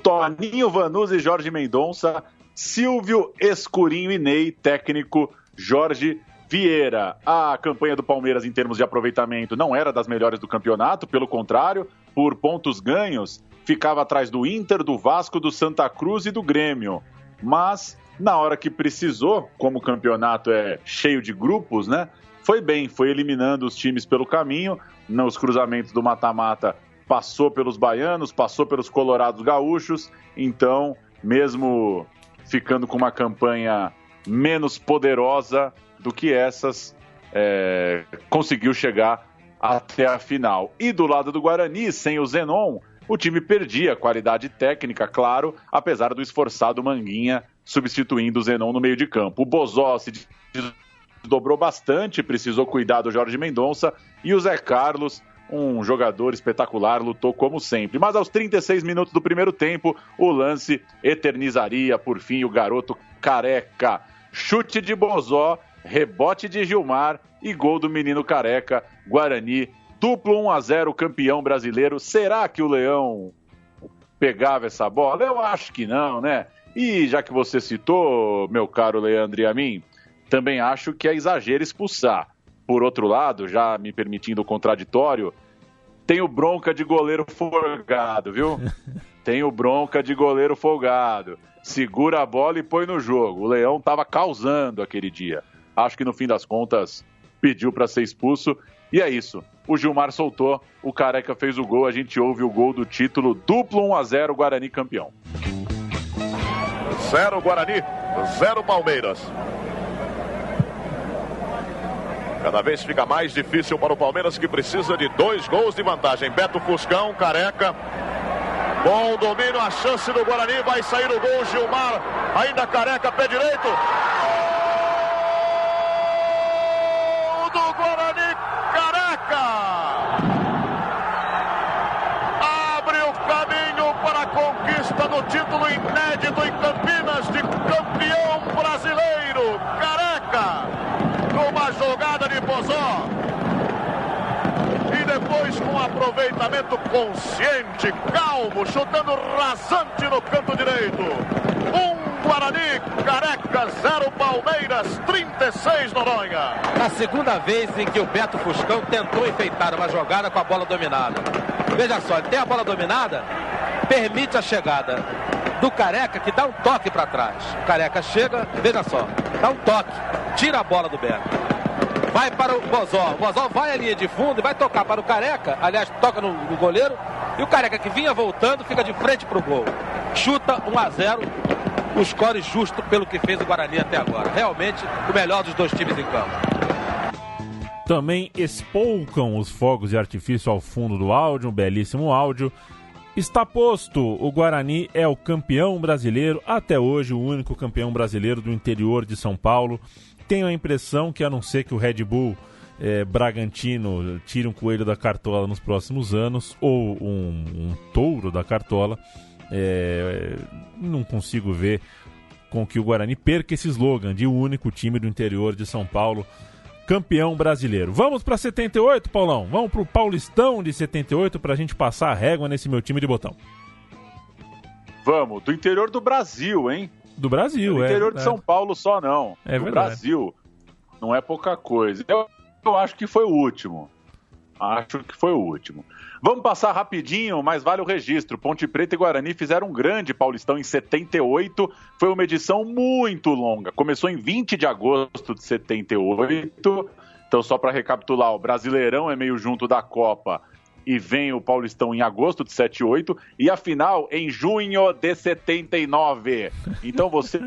Toninho Vanucci, Jorge Mendonça, Silvio, Escurinho e Ney, técnico Jorge Vieira. A campanha do Palmeiras em termos de aproveitamento não era das melhores do campeonato, pelo contrário, por pontos ganhos, ficava atrás do Inter, do Vasco, do Santa Cruz e do Grêmio. Mas, na hora que precisou, como o campeonato é cheio de grupos, né? Foi bem, foi eliminando os times pelo caminho, nos cruzamentos do mata-mata, passou pelos baianos, passou pelos colorados gaúchos, então, mesmo ficando com uma campanha menos poderosa do que essas, conseguiu chegar até a final. E do lado do Guarani, sem o Zenon, o time perdia qualidade técnica, claro, apesar do esforçado Manguinha substituindo o Zenon no meio de campo. O Bozó se dobrou bastante, precisou cuidar do Jorge Mendonça, e o Zé Carlos, um jogador espetacular, lutou como sempre. Mas aos 36 minutos do primeiro tempo, o lance eternizaria, por fim, o garoto Careca. Chute de Bozó, rebote de Gilmar e gol do menino Careca. Guarani, duplo 1-0, campeão brasileiro. Será que o Leão pegava essa bola? Eu acho que não, né? E já que você citou, meu caro Leandro e a mim, também acho que é exagero expulsar. Por outro lado, já me permitindo o contraditório, tenho bronca de goleiro folgado, viu? Tenho bronca de goleiro folgado. Segura a bola e põe no jogo. O Leão estava causando aquele dia. Acho que no fim das contas pediu para ser expulso. E é isso. O Gilmar soltou, o Careca fez o gol. A gente ouve o gol do título. Duplo 1-0, Guarani campeão. 0 Guarani, 0 Palmeiras. Cada vez fica mais difícil para o Palmeiras, que precisa de 2 gols de vantagem. Beto Fuscão, Careca. Bom domínio, a chance do Guarani. Vai sair o gol, Gilmar. Ainda Careca, pé direito. Gol do Guarani, Careca. Abre o caminho para a conquista do título inédito em Campinas de campeão brasileiro. Careca. Uma jogada de Bozó e depois com aproveitamento consciente, calmo, chutando rasante no canto direito. 1 Guarani, Careca, 0 Palmeiras, 36 Noronha. A segunda vez em que o Beto Fuscão tentou enfeitar uma jogada com a bola dominada. Veja só, ele tem a bola dominada, permite a chegada do Careca, que dá um toque para trás. O Careca chega, veja só, dá um toque, tira a bola do Beto. Vai para o Bozó. O Bozó vai à linha de fundo e vai tocar para o Careca. Aliás, toca no goleiro. E o Careca, que vinha voltando, fica de frente para o gol. Chuta 1-0. O score justo pelo que fez o Guarani até agora. Realmente, o melhor dos dois times em campo. Também espolcam os fogos de artifício ao fundo do áudio. Um belíssimo áudio. Está posto, o Guarani é o campeão brasileiro, até hoje o único campeão brasileiro do interior de São Paulo. Tenho a impressão que, a não ser que o Red Bull Bragantino tire um coelho da cartola nos próximos anos, ou um touro da cartola, não consigo ver com que o Guarani perca esse slogan de o único time do interior de São Paulo campeão brasileiro. Vamos para 78, Paulão? Vamos para o Paulistão de 78 para a gente passar a régua nesse meu time de botão. Vamos, do interior do Brasil, hein? Do Brasil, do interior de São Paulo só não. É do verdade. Brasil. Não é pouca coisa. Eu acho que foi o último. Vamos passar rapidinho, mas vale o registro. Ponte Preta e Guarani fizeram um grande Paulistão em 78. Foi uma edição muito longa. Começou em 20 de agosto de 78. Então, só para recapitular, o Brasileirão é meio junto da Copa. E vem o Paulistão em agosto de 78 e a final em junho de 79. Então você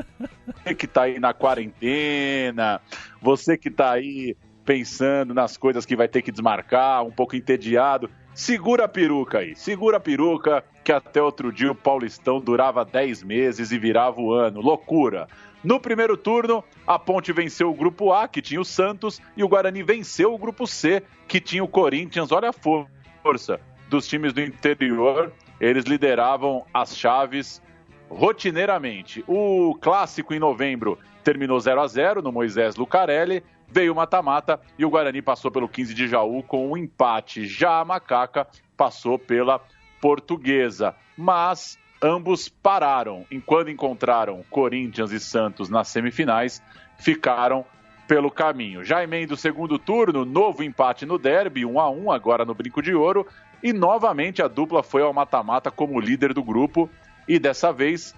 que está aí na quarentena, você que está aí pensando nas coisas que vai ter que desmarcar, um pouco entediado. Segura a peruca aí, segura a peruca, que até outro dia o Paulistão durava 10 meses e virava o ano. Loucura! No primeiro turno, a Ponte venceu o Grupo A, que tinha o Santos, e o Guarani venceu o Grupo C, que tinha o Corinthians. Olha a força dos times do interior, eles lideravam as chaves rotineiramente. O clássico em novembro terminou 0-0 no Moisés Lucarelli, veio o mata-mata e o Guarani passou pelo 15 de Jaú com um empate. Já a Macaca passou pela Portuguesa, mas ambos pararam. Enquanto encontraram Corinthians e Santos nas semifinais, ficaram pelo caminho. Já emenda o segundo turno, novo empate no derby, 1-1 agora no Brinco de Ouro, e novamente a dupla foi ao mata-mata como líder do grupo, e dessa vez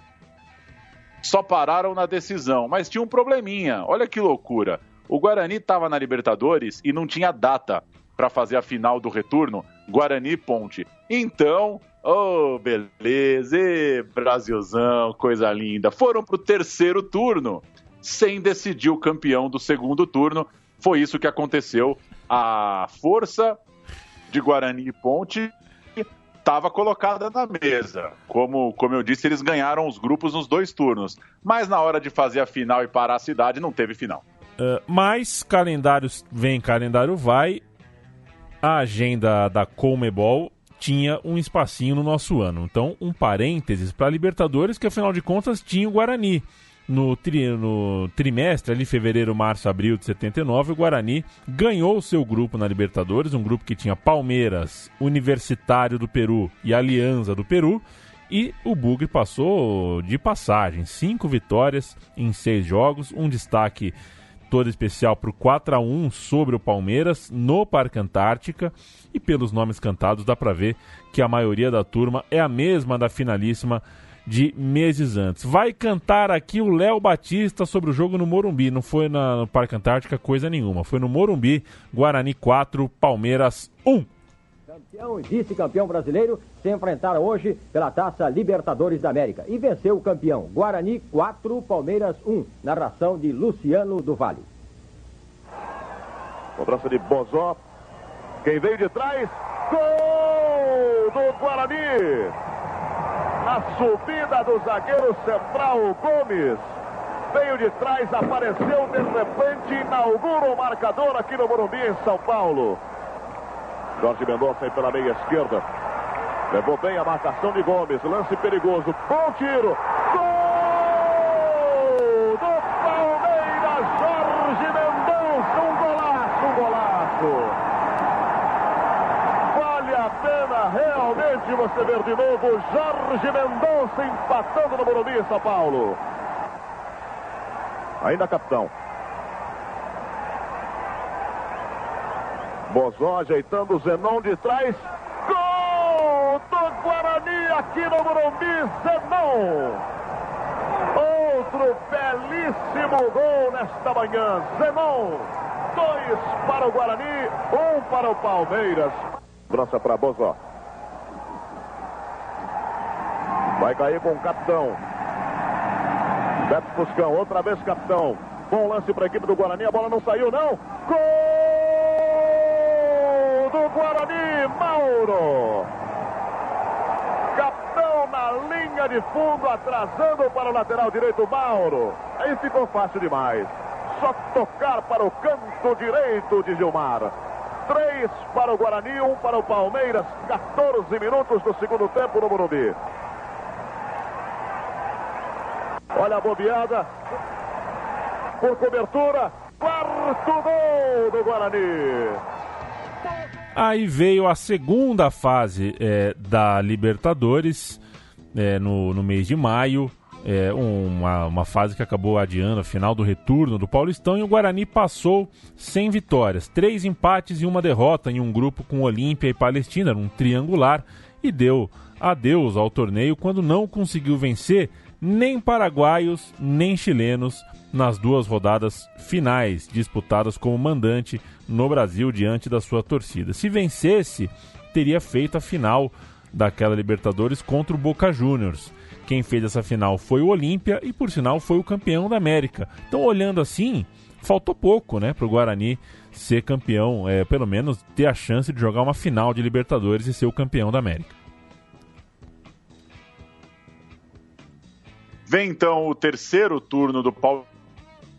só pararam na decisão, mas tinha um probleminha, olha que loucura. O Guarani estava na Libertadores e não tinha data para fazer a final do retorno, Guarani e Ponte. Então, beleza, Brasilzão, coisa linda. Foram para o terceiro turno, sem decidir o campeão do segundo turno. Foi isso que aconteceu. A força de Guarani e Ponte estava colocada na mesa. Como eu disse, eles ganharam os grupos nos 2 turnos. Mas na hora de fazer a final e parar a cidade, não teve final. Mas calendários vem, calendário vai. A agenda da Conmebol tinha um espacinho no nosso ano. Então, um parênteses para a Libertadores, que afinal de contas tinha o Guarani. No trimestre, ali fevereiro, março, abril de 79, o Guarani ganhou o seu grupo na Libertadores, um grupo que tinha Palmeiras, Universitário do Peru e Alianza do Peru, e o Bugre passou de passagem, 5 vitórias em 6 jogos, um destaque todo especial para o 4-1 sobre o Palmeiras no Parque Antártica, e pelos nomes cantados dá para ver que a maioria da turma é a mesma da finalíssima de meses antes. Vai cantar aqui o Léo Batista sobre o jogo no Morumbi. Não foi no Parque Antártica coisa nenhuma. Foi no Morumbi. Guarani 4, Palmeiras 1. Campeão e vice-campeão brasileiro se enfrentaram hoje pela Taça Libertadores da América. E venceu o campeão. Guarani 4, Palmeiras 1. Narração de Luciano do Vale. Cobrança de Bozó. Quem veio de trás? Gol do Guarani! A subida do zagueiro central Gomes. Veio de trás, apareceu de repente, inaugura o marcador aqui no Morumbi, em São Paulo. Jorge Mendonça aí pela meia esquerda. Levou bem a marcação de Gomes. Lance perigoso. Bom tiro. Gol do Palmeiras. Jorge Mendonça. Um golaço, um golaço. Vale a pena realmente você ver de novo Jorge Mendonça empatando no Morumbi, em São Paulo. Ainda capitão. Bozó ajeitando o Zenon de trás. Gol do Guarani aqui no Morumbi, Zenon. Outro belíssimo gol nesta manhã. Zenon. 2 para o Guarani, 1 para o Palmeiras. Lança para Bozó. Vai cair com o capitão. Beto Fuscão, outra vez capitão. Bom lance para a equipe do Guarani, a bola não saiu não. Gol do Guarani, Mauro. Capitão na linha de fundo, atrasando para o lateral direito, Mauro. Aí ficou fácil demais. Só tocar para o canto direito de Gilmar. 3 para o Guarani, 1 para o Palmeiras. 14 minutos do segundo tempo no Morumbi. Olha a bobeada. Por cobertura. 4º gol do Guarani. Aí veio a segunda fase da Libertadores no mês de maio. Uma fase que acabou adiando a final do retorno do Paulistão, e o Guarani passou sem vitórias, 3 empates e 1 derrota em um grupo com Olímpia e Palestina, um triangular, e deu adeus ao torneio quando não conseguiu vencer nem paraguaios nem chilenos nas 2 rodadas finais disputadas como mandante no Brasil diante da sua torcida. Se vencesse, teria feito a final daquela Libertadores contra o Boca Juniors. Quem fez essa final foi o Olímpia e, por sinal, foi o campeão da América. Então, olhando assim, faltou pouco, né, para o Guarani ser campeão, pelo menos ter a chance de jogar uma final de Libertadores e ser o campeão da América. Vem então o terceiro turno do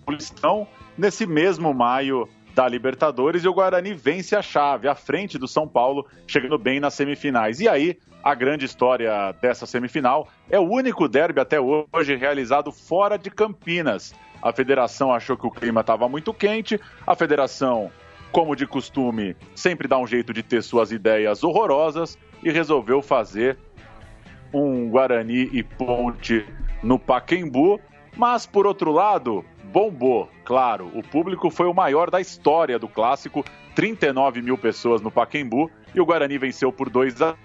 Paulistão, nesse mesmo maio da Libertadores, e o Guarani vence a chave, à frente do São Paulo, chegando bem nas semifinais. E aí, a grande história dessa semifinal é o único derby até hoje realizado fora de Campinas. A federação achou que o clima estava muito quente, a federação, como de costume, sempre dá um jeito de ter suas ideias horrorosas e resolveu fazer um Guarani e Ponte no Pacaembu, mas por outro lado, bombou, claro, o público foi o maior da história do clássico, 39 mil pessoas no Pacaembu, e o Guarani venceu por 2-0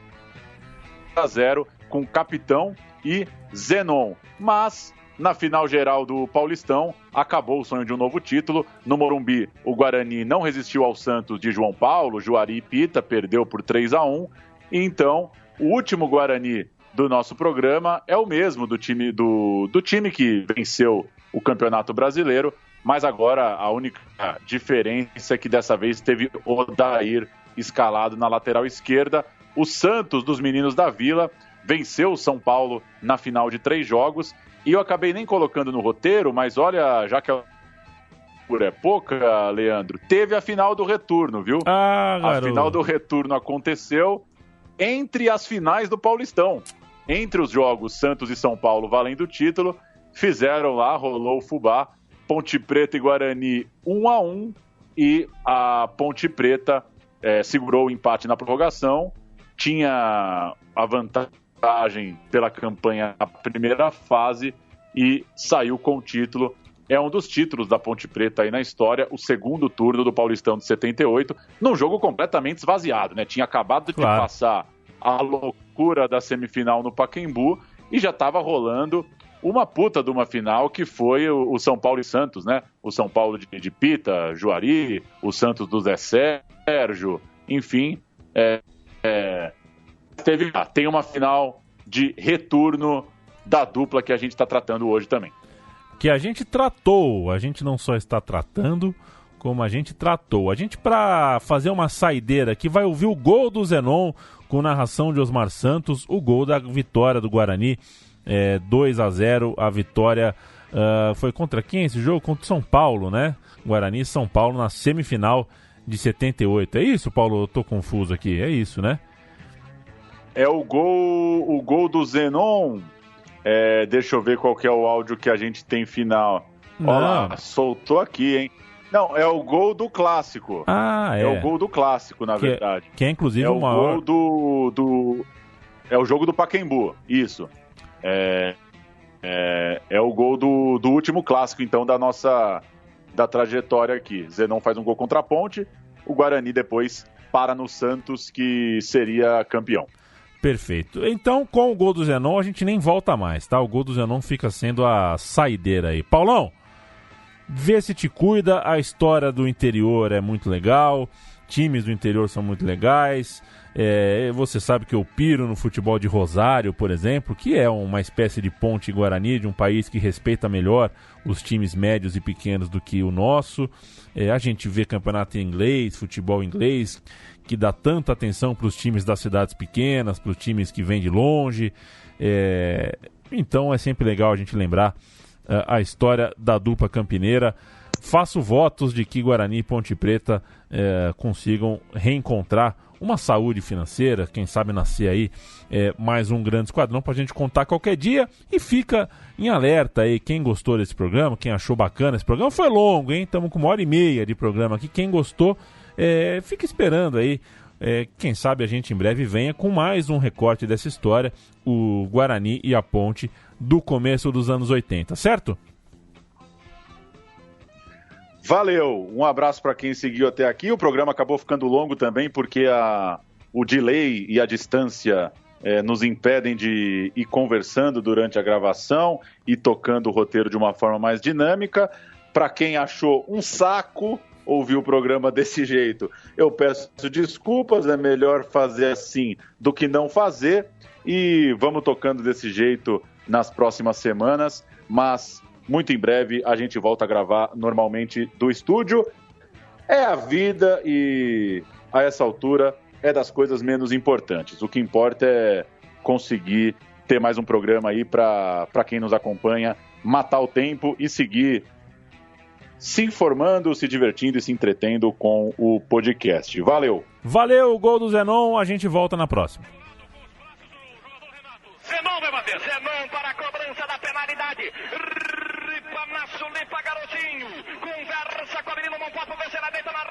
com Capitão e Zenon, mas na final geral do Paulistão, acabou o sonho de um novo título. No Morumbi, o Guarani não resistiu ao Santos de João Paulo, Juari e Pita, perdeu por 3-1. E então, o último Guarani do nosso programa é o mesmo do time que venceu o Campeonato Brasileiro, mas agora a única diferença é que dessa vez teve Odair escalado na lateral esquerda. O Santos dos Meninos da Vila venceu o São Paulo na final de 3 jogos. E eu acabei nem colocando no roteiro, mas olha, já que por é pouca, Leandro, teve a final do retorno, viu? A final do retorno aconteceu entre as finais do Paulistão. Entre os jogos Santos e São Paulo valendo o título, fizeram lá, rolou o fubá, Ponte Preta e Guarani 1-1, e a Ponte Preta segurou o empate na prorrogação, tinha a vantagem pela campanha na primeira fase e saiu com o título. É um dos títulos da Ponte Preta aí na história, o segundo turno do Paulistão de 78, num jogo completamente esvaziado, né? Tinha acabado de passar a loucura da semifinal no Pacaembu e já estava rolando uma puta de uma final que foi o São Paulo e Santos, né? O São Paulo de Pita, Juari, o Santos do Zé Sérgio, enfim, tem uma final de retorno da dupla que a gente está tratando hoje também. Que a gente tratou, a gente não só está tratando, como a gente tratou. A gente, para fazer uma saideira aqui, vai ouvir o gol do Zenon, com narração de Osmar Santos, o gol da vitória do Guarani, 2-0, a vitória foi contra quem esse jogo? Contra o São Paulo, né? Guarani e São Paulo na semifinal de 78. É isso, Paulo? Eu tô confuso aqui, é isso, né? É o gol do Zenon. Deixa eu ver qual que é o áudio que a gente tem final. Olha lá, soltou aqui, hein? Não, é o gol do clássico. É o gol do clássico, na verdade. Que é inclusive o maior... gol é o jogo do Pacaembu, isso. É o gol do último clássico, então, da trajetória aqui. Zenon faz um gol contra a Ponte, o Guarani depois para no Santos, que seria campeão. Perfeito. Então, com o gol do Zenon, a gente nem volta mais, tá? O gol do Zenon fica sendo a saideira aí. Paulão, vê se te cuida, a história do interior é muito legal, times do interior são muito legais, você sabe que eu piro no futebol de Rosário, por exemplo, que é uma espécie de Ponte Guarani, de um país que respeita melhor os times médios e pequenos do que o nosso. A gente vê campeonato inglês, futebol inglês, que dá tanta atenção para os times das cidades pequenas, para os times que vêm de longe. Então é sempre legal a gente lembrar a história da dupla campineira. Faço votos de que Guarani e Ponte Preta consigam reencontrar uma saúde financeira, quem sabe nascer aí mais um grande esquadrão pra gente contar qualquer dia. E fica em alerta aí, quem gostou desse programa, quem achou bacana esse programa. Foi longo, hein? Estamos com 1h30 de programa aqui. Quem gostou, fica esperando aí. Quem sabe a gente em breve venha com mais um recorte dessa história, o Guarani e a Ponte do começo dos anos 80, certo? Valeu, um abraço para quem seguiu até aqui. O programa acabou ficando longo também porque o delay e a distância nos impedem de ir conversando durante a gravação e tocando o roteiro de uma forma mais dinâmica. Para quem achou um saco ouvir o programa desse jeito, eu peço desculpas, é melhor fazer assim do que não fazer, e vamos tocando desse jeito nas próximas semanas, mas muito em breve a gente volta a gravar normalmente do estúdio. É a vida e a essa altura é das coisas menos importantes. O que importa é conseguir ter mais um programa aí para quem nos acompanha, matar o tempo e seguir se informando, se divertindo e se entretendo com o podcast. Valeu! Valeu, gol do Zenon, a gente volta na próxima. Zenon vai bater, Zenon para a cobrança da penalidade. Ripa, Nasso, limpa, garotinho. Conversa com a menina, não pode vencer, ela deita na